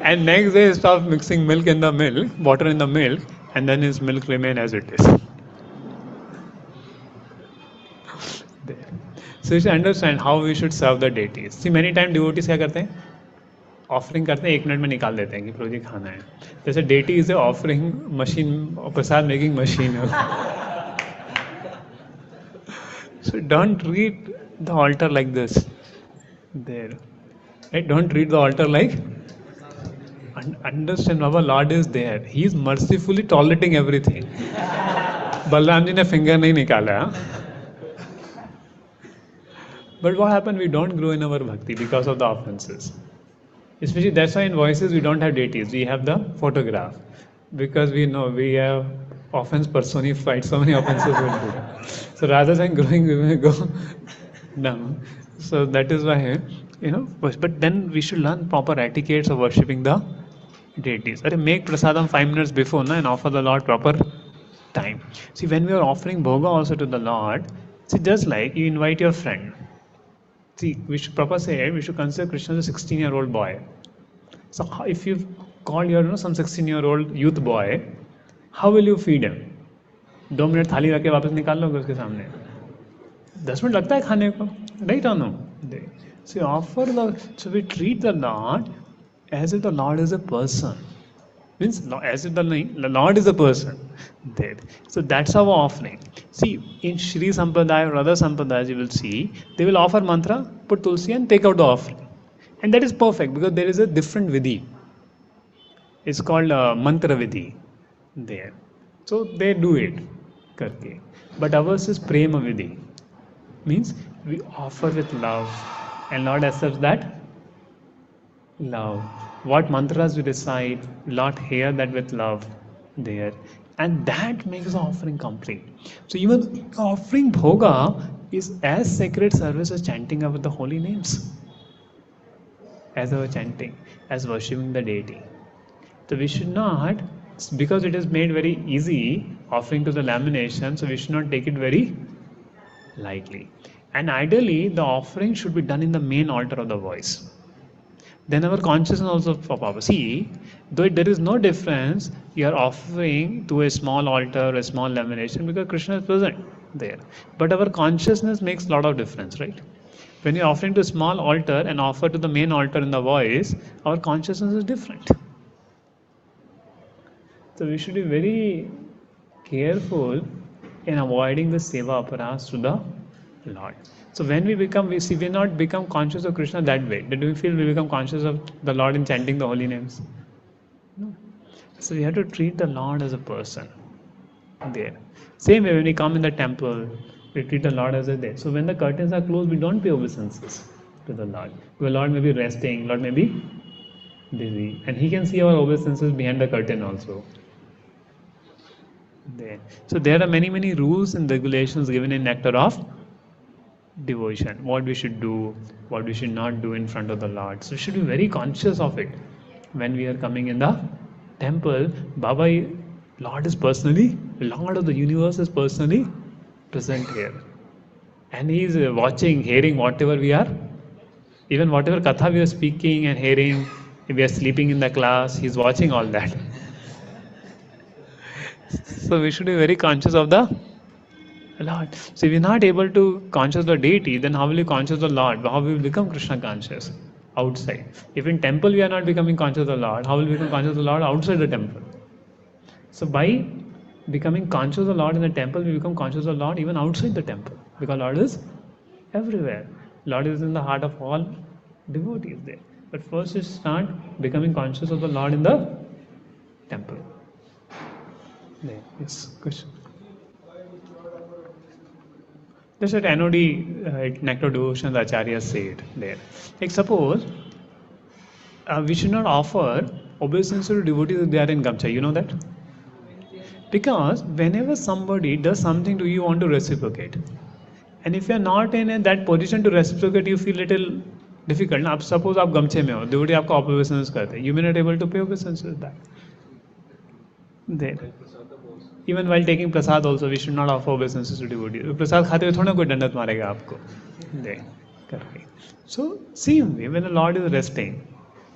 And next day he stopped mixing milk in the milk, water in the milk, and then his milk remained as it is. So you should understand how we should serve the deities. See, many times devotees क्या करते हैं? Offering करते हैं, 1 minute में निकाल देते हैं कि प्रभु जी खाना है. जैसे deity is a offering machine, Prasad making machine. So don't treat the altar like this. There, right? Don't treat the altar like. Understand, our Lord is there. He is mercifully tolerating everything. Balram ji ने finger नहीं निकाला. But what happened? We don't grow in our bhakti because of the offenses. Especially that's why in voices we don't have deities. We have the photograph. Because we know we have offense personified. So many offenses will do. So rather than growing, we may go down. So that is why, but then we should learn proper etiquettes of worshipping the deities. Make prasadam 5 minutes before and offer the Lord proper time. See, when we are offering bhoga also to the Lord, see, just like you invite your friend. See, we should we should consider Krishna as a 16-year-old boy. So if you call your some 16-year-old youth boy, how will you feed him? 2 minute थाली रख के वापस निकाल लोगे उसके सामने. 10 minute लगता है खाने को, right or no? So we treat the Lord as if the Lord is a person. Means as if the Lord is a person. There. So that's our offering. See, in Shri Sampradaya or other Sampradayas you will see, they will offer mantra, put tulsi and take out the offering. And that is perfect because there is a different vidhi. It's called mantra vidhi. There. So they do it. Karke. But ours is prema vidhi. Means we offer with love, and Lord accepts that love. What mantras we recite, Lord hear that with love there, and that makes the offering complete. So even offering bhoga is as sacred service as chanting of the holy names, as our chanting, as worshipping the deity. So we should not, because it is made very easy, offering to the lamination, so we should not take it very lightly. And ideally, the offering should be done in the main altar of the voice. Then our consciousness also pop up. See, though there is no difference, you are offering to a small altar, a small lamination, because Krishna is present there. But our consciousness makes a lot of difference, right? When you're offering to a small altar and offer to the main altar in the voice, our consciousness is different. So we should be very careful in avoiding the seva aparas to the Lord. So when we become, we see, we not become conscious of Krishna that way. Do we feel we become conscious of the Lord in chanting the holy names? No. So we have to treat the Lord as a person there. Same way when we come in the temple, we treat the Lord as a there. So when the curtains are closed, we don't pay obeisances to the Lord. The Lord may be resting, Lord may be busy, and He can see our obeisances behind the curtain also. There. So there are many rules and regulations given in Nectar of Devotion. What we should do, what we should not do in front of the Lord. So we should be very conscious of it. When we are coming in the temple, Baba, Lord is personally, Lord of the universe is personally present here. And He is watching, hearing whatever we are, even whatever katha we are speaking and hearing, if we are sleeping in the class, He is watching all that. So we should be very conscious of the Lord. So if we're not able to conscious the deity, then how will you conscious the Lord? How will we become Krishna conscious outside? If in temple we are not becoming conscious of the Lord, how will we become conscious of the Lord outside the temple? So by becoming conscious of the Lord in the temple, we become conscious of the Lord even outside the temple. Because Lord is everywhere. Lord is in the heart of all devotees there. But first you start becoming conscious of the Lord in the temple. There. Yes, question. Just at NOD, Nectar Devotion, the Acharya said there. Like suppose we should not offer obeisance to devotees if they are in Gamcha. You know that? Because whenever somebody does something to you, you want to reciprocate. And if you are not in that position to reciprocate, you feel little difficult. Now, suppose आप गमछे में हो, devotee आपको obeisance करते हैं, you may not able to pay obeisances back. There. Even while taking prasad also, we should not offer obeisances to devotees. Prasad खाते हुए थोड़ा कोई दंडत मारेगा आपको. There. Correct. So same way, when the Lord is resting,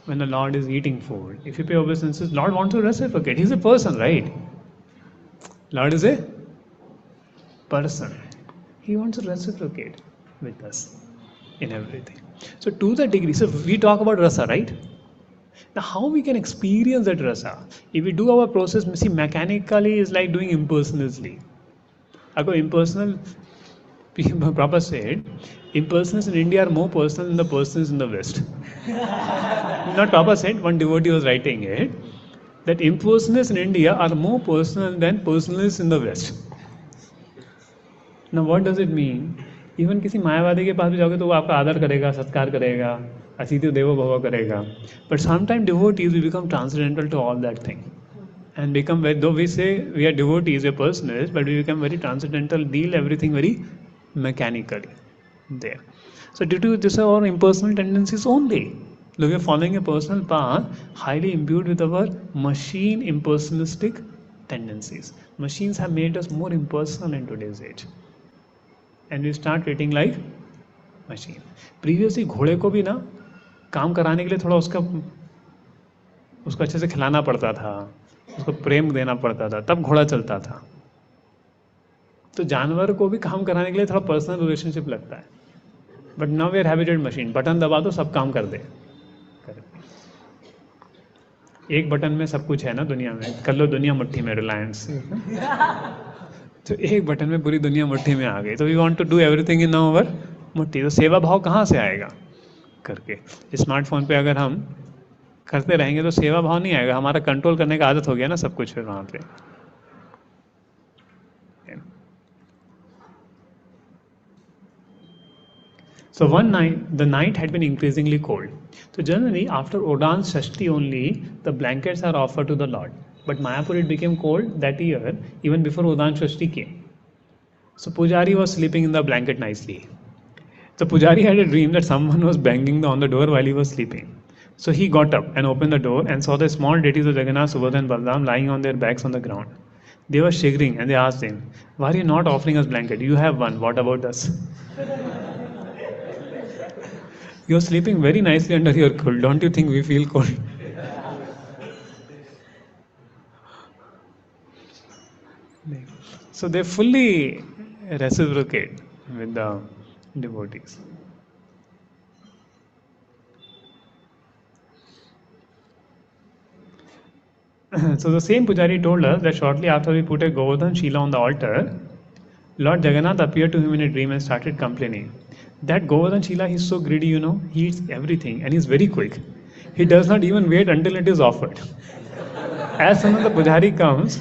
when the Lord is eating food, if you pay obeisances, Lord wants to reciprocate. He's a person, right? Lord is a person. He wants to reciprocate with us in everything. So to the degree, so we talk about rasa, right? Now how we can experience that rasa? If we do our process, see, mechanically is like doing impersonally. Ago impersonal, Prabhupada said, impersonals in India are more personal than the persons in the West. Not Prabhupada said, one devotee was writing it, that impersonals in India are more personal than personals in the West. Now what does it mean? Even किसी मायावादी के पास भी जाओगे तो वो आपका आदर करेगा, सत्कार करेगा, अतिथि देवो भव करेगा. But sometimes devotees will become transcendental to all that thing. And become very, though we say we are devotees, we are personals, but we become very transcendental, deal everything very mechanically there. So due to this our impersonal tendencies only. We are following a personal path, highly imbued with our machine impersonalistic tendencies. Machines have made us more impersonal in today's age. And we start treating like machine. Previously घोड़े को भी ना काम कराने के लिए थोड़ा उसको अच्छे से खिलाना पड़ता था, उसको प्रेम देना पड़ता था, तब घोड़ा चलता था. तो जानवर को भी काम कराने के लिए थोड़ा पर्सनल रिलेशनशिप लगता है. But now we are habited machine, button दबा दो सब काम कर दे. एक बटन में सब कुछ है ना दुनिया में, कर लो दुनिया मुट्ठी में, रिलायंस. तो एक बटन में पूरी दुनिया मुट्ठी में आ गई. तो we want to do everything in our मुट्ठी. तो सेवा भाव कहाँ से आएगा करके? स्मार्टफोन पे अगर हम करते रहेंगे तो सेवा भाव नहीं आएगा. हमारा कंट्रोल करने का आदत हो गया ना सब कुछ फिर वहाँ पे. So one night, the night had been increasingly cold. So generally, after Odan Shashti only, the blankets are offered to the Lord. But Mayapur it became cold that year, even before Odan Shashti came. So Pujari was sleeping in the blanket nicely. So Pujari had a dream that someone was banging on the door while he was sleeping. So he got up and opened the door and saw the small deities of Jagannath, Subhadra and Balram lying on their backs on the ground. They were shivering and they asked him, "Why are you not offering us blanket? You have one. What about us? You're sleeping very nicely under your cold. Don't you think we feel cold?" So they fully reciprocate with the devotees. So the same Pujari told us that shortly after we put a Govardhan Shila on the altar, Lord Jagannath appeared to him in a dream and started complaining. That Govardhan Shila, he's so greedy, he eats everything and he's very quick. He does not even wait until it is offered. As soon as the Pujari comes,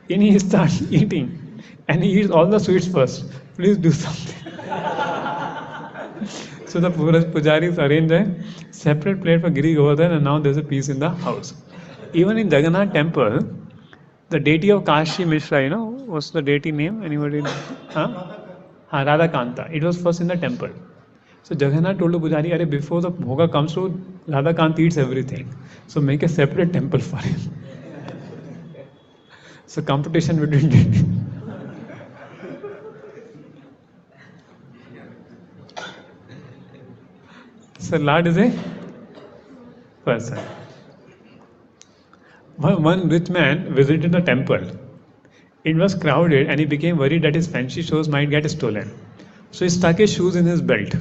in he starts eating and he eats all the sweets first. Please do something. So the Pujaris arrange a separate plate for Giri Govardhan and now there's a peace in the house. Even in Jagannath temple, the deity of Kashi Mishra, what's the deity name? Anybody? Huh? Radhakanta. It was first in the temple. So Jagannath told the Pujari, "Arey, before the bhoga comes to, Radhakant eats everything. So make a separate temple for him." So competition between deities. So Lord is a person. One rich man visited the temple. It was crowded and he became worried that his fancy shoes might get stolen. So he stuck his shoes in his belt,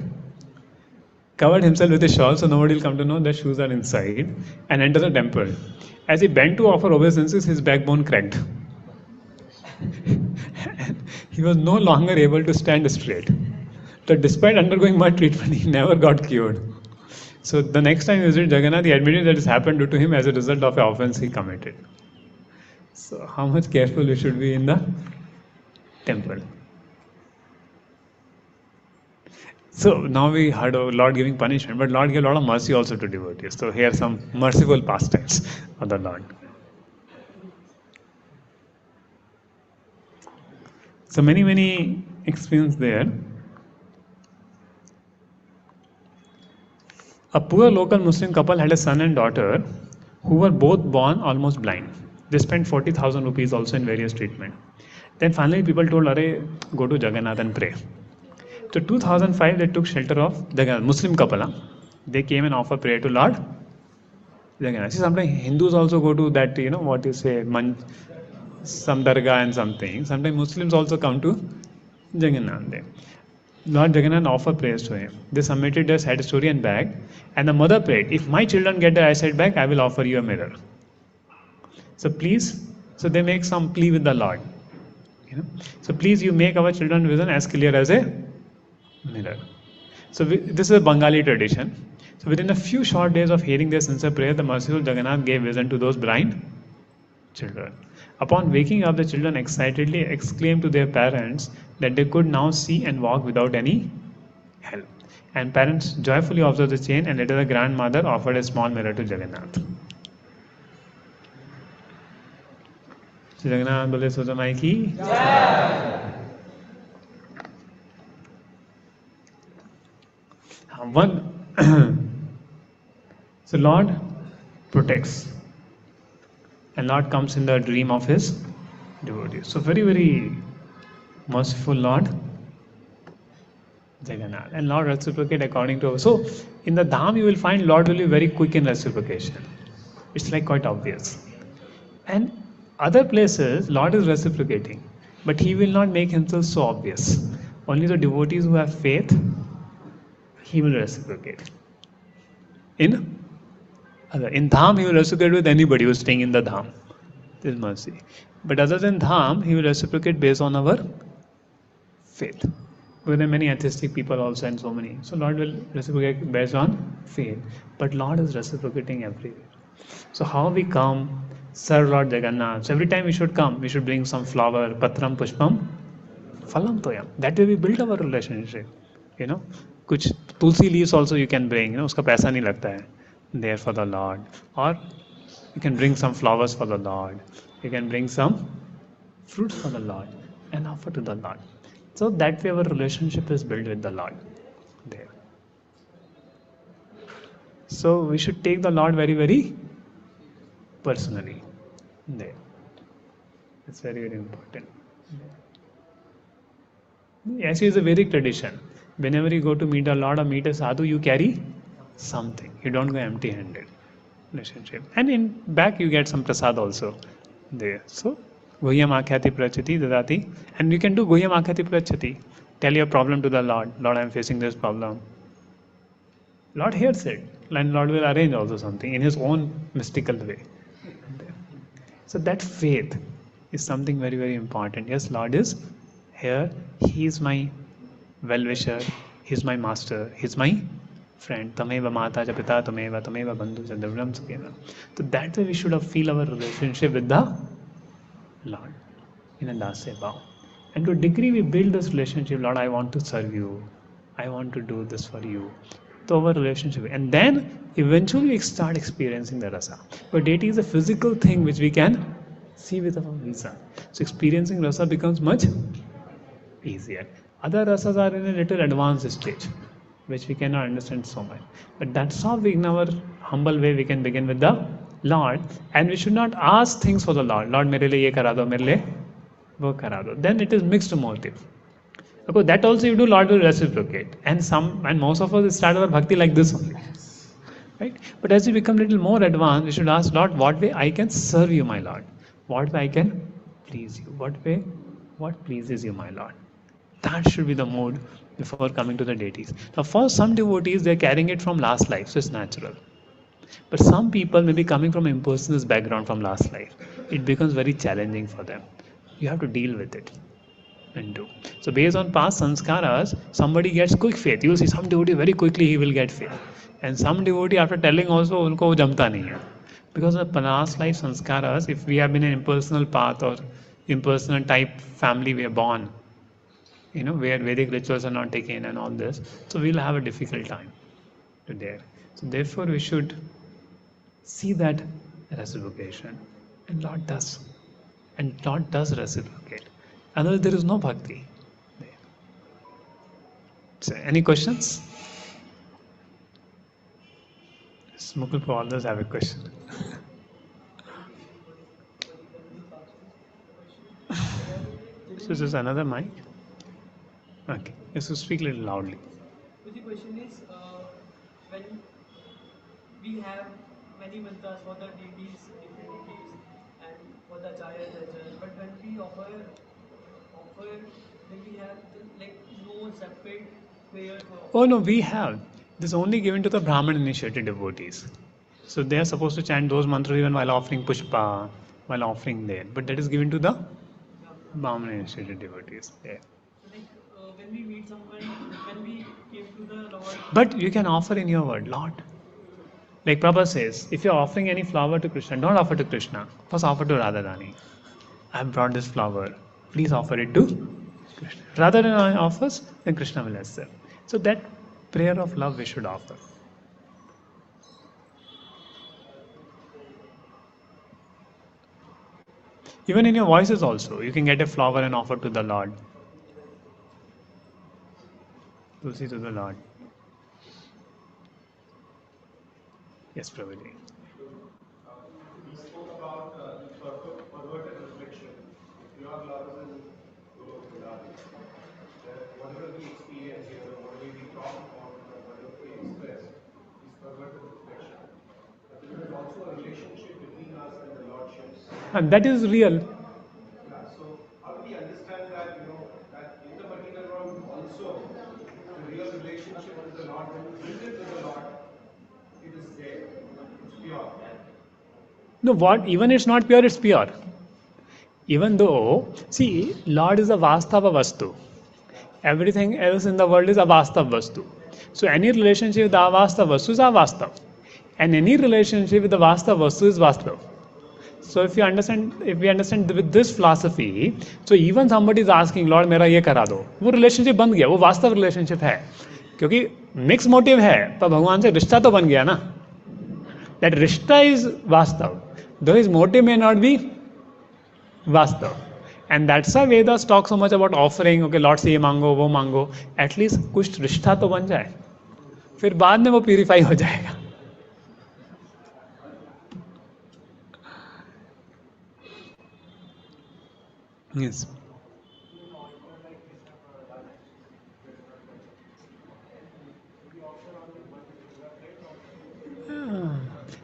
covered himself with a shawl so nobody will come to know that shoes are inside, and entered the temple. As he bent to offer obeisances, his backbone cracked. He was no longer able to stand straight. But despite undergoing much treatment, he never got cured. So the next time he visited Jagannath, he admitted that this happened due to him as a result of an offense he committed. So how much careful we should be in the temple. So now we heard of Lord giving punishment, but Lord gave a lot of mercy also to devotees. So here are some merciful pastimes of the Lord. So many experience there. A poor local Muslim couple had a son and daughter who were both born almost blind. They spent 40,000 rupees also in various treatment. Then finally people told, "Arey, go to Jagannath and pray." So 2005 they took shelter of Jagannath, Muslim couple. They came and offered prayer to Lord Jagannath. See, sometimes Hindus also go to that, what you say, some dargah and something. Sometimes Muslims also come to Jagannath. Lord Jagannath offered prayers to him. They submitted their sad story and bag, and the mother prayed, "If my children get their eyesight back, I will offer you a mirror." So please, so they make some plea with the Lord. So please, you make our children's vision as clear as a mirror. So this is a Bengali tradition. So within a few short days of hearing their sincere prayer, the merciful Jagannath gave vision to those blind children. Upon waking up, the children excitedly exclaimed to their parents that they could now see and walk without any help. And parents joyfully observed the change, and later the grandmother offered a small mirror to Jagannath. So Jagannath Bole Sojamai ki. So Lord protects. And Lord comes in the dream of his devotees. So very merciful Lord Jagannath. And Lord reciprocate according to. So in the Dham you will find Lord will be very quick in reciprocation. It's like quite obvious. And other places Lord is reciprocating, but he will not make himself so obvious. Only the devotees who have faith, he will reciprocate. In Dham, he will reciprocate with anybody who is staying in the Dham. This is mercy. But other than Dham, he will reciprocate based on our faith. There are many atheistic people also and so many. So Lord will reciprocate based on faith. But Lord is reciprocating everywhere. So how we come, serve Lord Jagannath. So every time we should come, we should bring some flower, patram, pushpam, phalam toyam. That way we build our relationship. कुछ tulsi leaves also you can bring, उसका पैसा नहीं लगता है, there for the Lord. और you can bring some flowers for the Lord, you can bring some fruits for the Lord and offer to the Lord. So that way our relationship is built with the Lord there. So we should take the Lord very, very personally there. It's very, very important. Yes, it is a Vedic tradition. Whenever you go to meet a Lord or meet a sadhu, you carry something. You don't go empty-handed. Relationship. And in back you get some prasad also there. So Guhyam Akhyati Prachati Dadati. And you can do Guhyam Akhyati Prachati. Tell your problem to the Lord. Lord, I am facing this problem. Lord hears it. And Lord will arrange also something in His own mystical way. So that faith is something very, very important. Yes, Lord is here. He is my well-wisher. He is my master. He is my friend. Tameva Mata cha Pita Tameva Tameva Bandhu cha Devram Sakena. So that way we should have feel our relationship with the Lord in a dasya bhav. And to a degree we build this relationship. Lord, I want to serve you. I want to do this for you. So our relationship. And then eventually we start experiencing the rasa. But deity is a physical thing which we can see with our reason. So experiencing rasa becomes much easier. Other rasas are in a little advanced stage, which we cannot understand so much. But that's how we, in our humble way, we can begin with the Lord, and we should not ask things for the Lord. Lord, मेरे लिए ये करा दो, मेरे लिए वो करा दो. Then it is mixed motive. Because that also you do, Lord will reciprocate. And most of us start our bhakti like this only, right? But as we become a little more advanced, we should ask Lord, what way I can serve you, my Lord? What way I can please you? What pleases you, my Lord? That should be the mood before coming to the deities. Now, for some devotees, they're carrying it from last life, so it's natural. But some people may be coming from impersonalist background from last life. It becomes very challenging for them. You have to deal with it and do. So based on past sanskaras, somebody gets quick faith. You will see some devotee very quickly he will get faith. And some devotee after telling also, unko wo jamta nahi hai. Because of past life sanskaras, if we have been an impersonal path or impersonal type family we are born, where Vedic rituals are not taken and all this, so we'll have a difficult time to there. So therefore we should see that reciprocation, and Lord does reciprocate. Otherwise there is no bhakti there. So any questions? Mukul, for all those have a question. So is this another mic? Okay, yes, so speak a little loudly. So the question is, when we have many mantras for the deities, different deities, and for the acharyas as well, but when we offer, then we have like no separate prayer for. Oh no, we have. This is only given to the Brahman initiated devotees. So they are supposed to chant those mantras even while offering pushpa, while offering there. But that is given to the Brahman initiated devotees. Yeah. When we meet someone, when we came to the Lord. But you can offer in your word, Lord. Like Prabhupada says, if you are offering any flower to Krishna, don't offer to Krishna. First offer to Radharani. I have brought this flower. Please offer it to Krishna. Radharani offers, then Krishna will accept. So that prayer of love we should offer. Even in your voices also, you can get a flower and offer to the Lord. Tulsi to the Lord. Yes, Prabhuji. We spoke about the perverted reflection. Your love is in Guru that whatever we experience here, whatever we talk about, whatever we express, is perverted reflection. But there is also a relationship between us and the Lordships. And that is real. Yeah, so how do we understand that, that in the material world also, the real relationship with the Lord, when you bring it to the Lord, it is there, it's pure. No, what? Even it's not pure, it's pure. Even though, see, Lord is a vastava vastu. Everything else in the world is a vastav vastu. So any relationship with the avastav vastu is avastav. And any relationship with the vastav vastu is vastav. So if we understand with this philosophy, so even somebody is asking, Lord, मेरा ये करा दो, वो relationship बन गया, वो वास्तव relationship है. क्योंकि मिक्स मोटिव है पर भगवान से रिश्ता तो बन गया ना. दैट रिश्ता इज वास्तव, though his motive may not be वास्तव. And that's why Vedas talk so much about offering. Okay Lord से ये मांगो वो मांगो, एटलीस्ट कुछ रिश्ता तो बन जाए, फिर बाद में वो प्यूरिफाई हो जाएगा. Yes.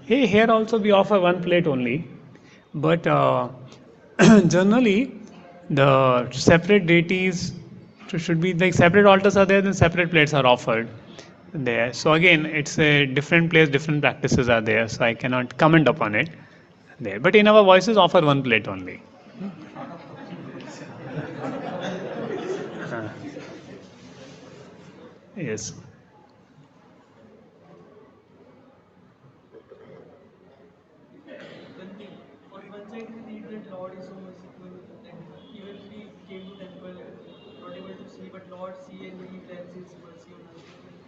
Hey, here also we offer one plate only, but generally the separate deities should be like separate altars are there, then separate plates are offered there. So again, it's a different place, different practices are there, so I cannot comment upon it there. But in our voices, offer one plate only. Yes. One thing, on one side we read that Lord is so merciful, and even we came to temple, not able to see, but Lord see and He grants His mercy on us.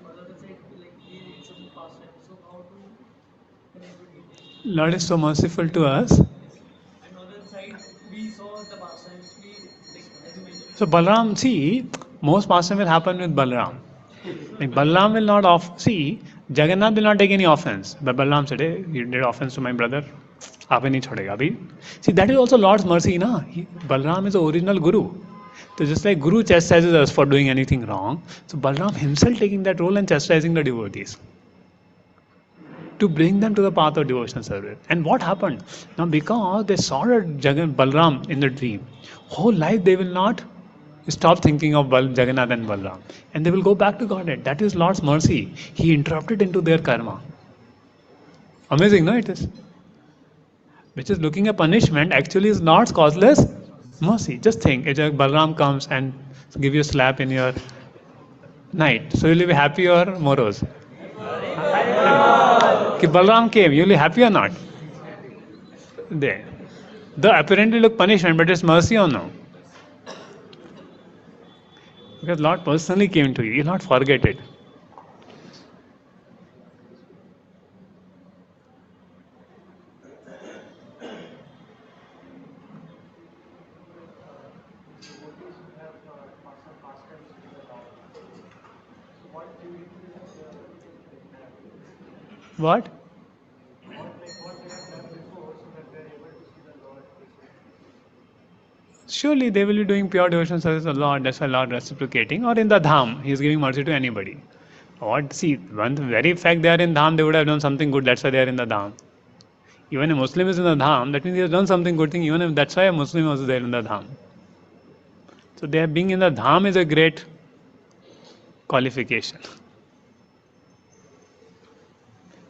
On the other side, like we read some pastime. So how to connect between these two? Lord is so merciful to us. Yes. And on the other side, we saw the pastimes. We like as you mentioned. So Balaram, see, most pastime will happen with Balaram. Like Balaram will not see, Jagannath will not take any offense. But Balaram said, hey, you did offense to my brother. आप नहीं छोड़ेगा अभी. See, that is also Lord's mercy, na. Balaram is the original Guru. So just like Guru chastises us for doing anything wrong, so Balaram himself taking that role and chastising the devotees to bring them to the path of devotional service. And what happened? Now because they saw Balaram in the dream, whole life they will not stop thinking of Jagannath and Balram, and they will go back to Godhead. That is Lord's mercy. He interrupted into their karma. Amazing, no? It is. Which is looking at punishment actually is Lord's causeless mercy. Just think, if Balram comes and give you a slap in your night, so will you be happy or morose? If Balram came, you will be happy or not? There. The apparently look punishment, but it's mercy or no? Because Lord personally came to you, you'll not forget it. What? Surely they will be doing pure devotion service to the Lord, that's why Lord reciprocating, or in the Dham, He is giving mercy to anybody. What? See, one very fact they are in Dham, they would have done something good, that's why they are in the Dham. Even a Muslim is in the Dham, that means he has done something good thing, even if that's why a Muslim was there in the Dham. So their being in the Dham is a great qualification.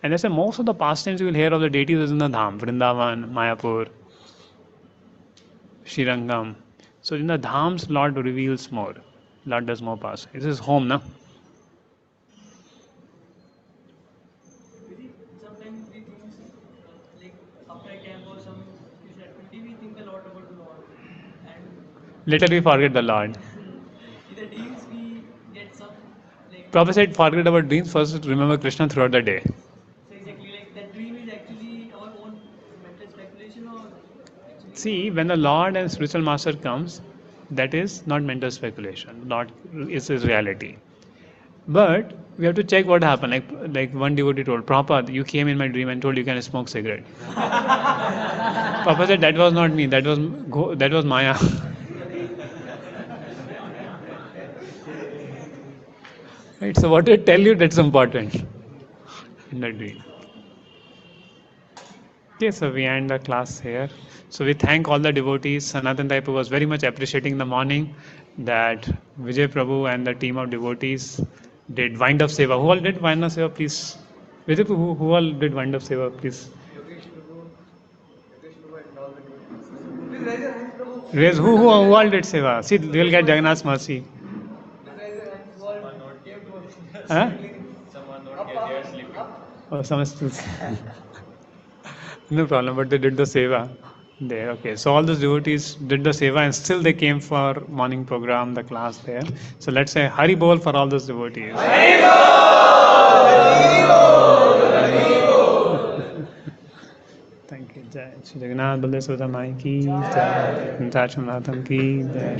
And that's why most of the pastimes you will hear of the deities is in the Dham, Vrindavan, Mayapur, Srirangam. So in the Dhams, Lord reveals more. Lord does more pastimes. This is home, na? Sometimes we think like after a camp or some spiritual activity, we think a lot about the Lord, and Later we forget the Lord. in the dreams we get some like. Prabhupada said, forget about dreams, first remember Krishna throughout the day. So exactly like that dream is actually our own mental speculation or actually. See, when the Lord and spiritual master comes, that is not mental speculation. Lord is his reality. But we have to check what happened. Like one devotee told, Prabhupada, you came in my dream and told you can smoke cigarette. Prabhupada said, that was not me, that was Maya. Right, so what I tell you, that's important in the dream. Okay, so we end the class here. So we thank all the devotees. Sanatan Taipa was very much appreciating the morning that Vijay Prabhu and the team of devotees did Wind Up Seva. Who all did Wind Up Seva, please? Vijay Prabhu, who all did Wind Up Seva, please? Raise who all did Seva? See, we will get Jagannath's mercy. Huh? Oh, some still. No problem, but they did the seva. there. Okay, so all those devotees did the seva and still they came for morning program, the class there. So let's say Hari Bol for all those devotees. Hari Bol! Thank you. Jai Shri Jagannath Baladev Subhadra Mai ki jai. Nitya Shri Madhavan ki jai.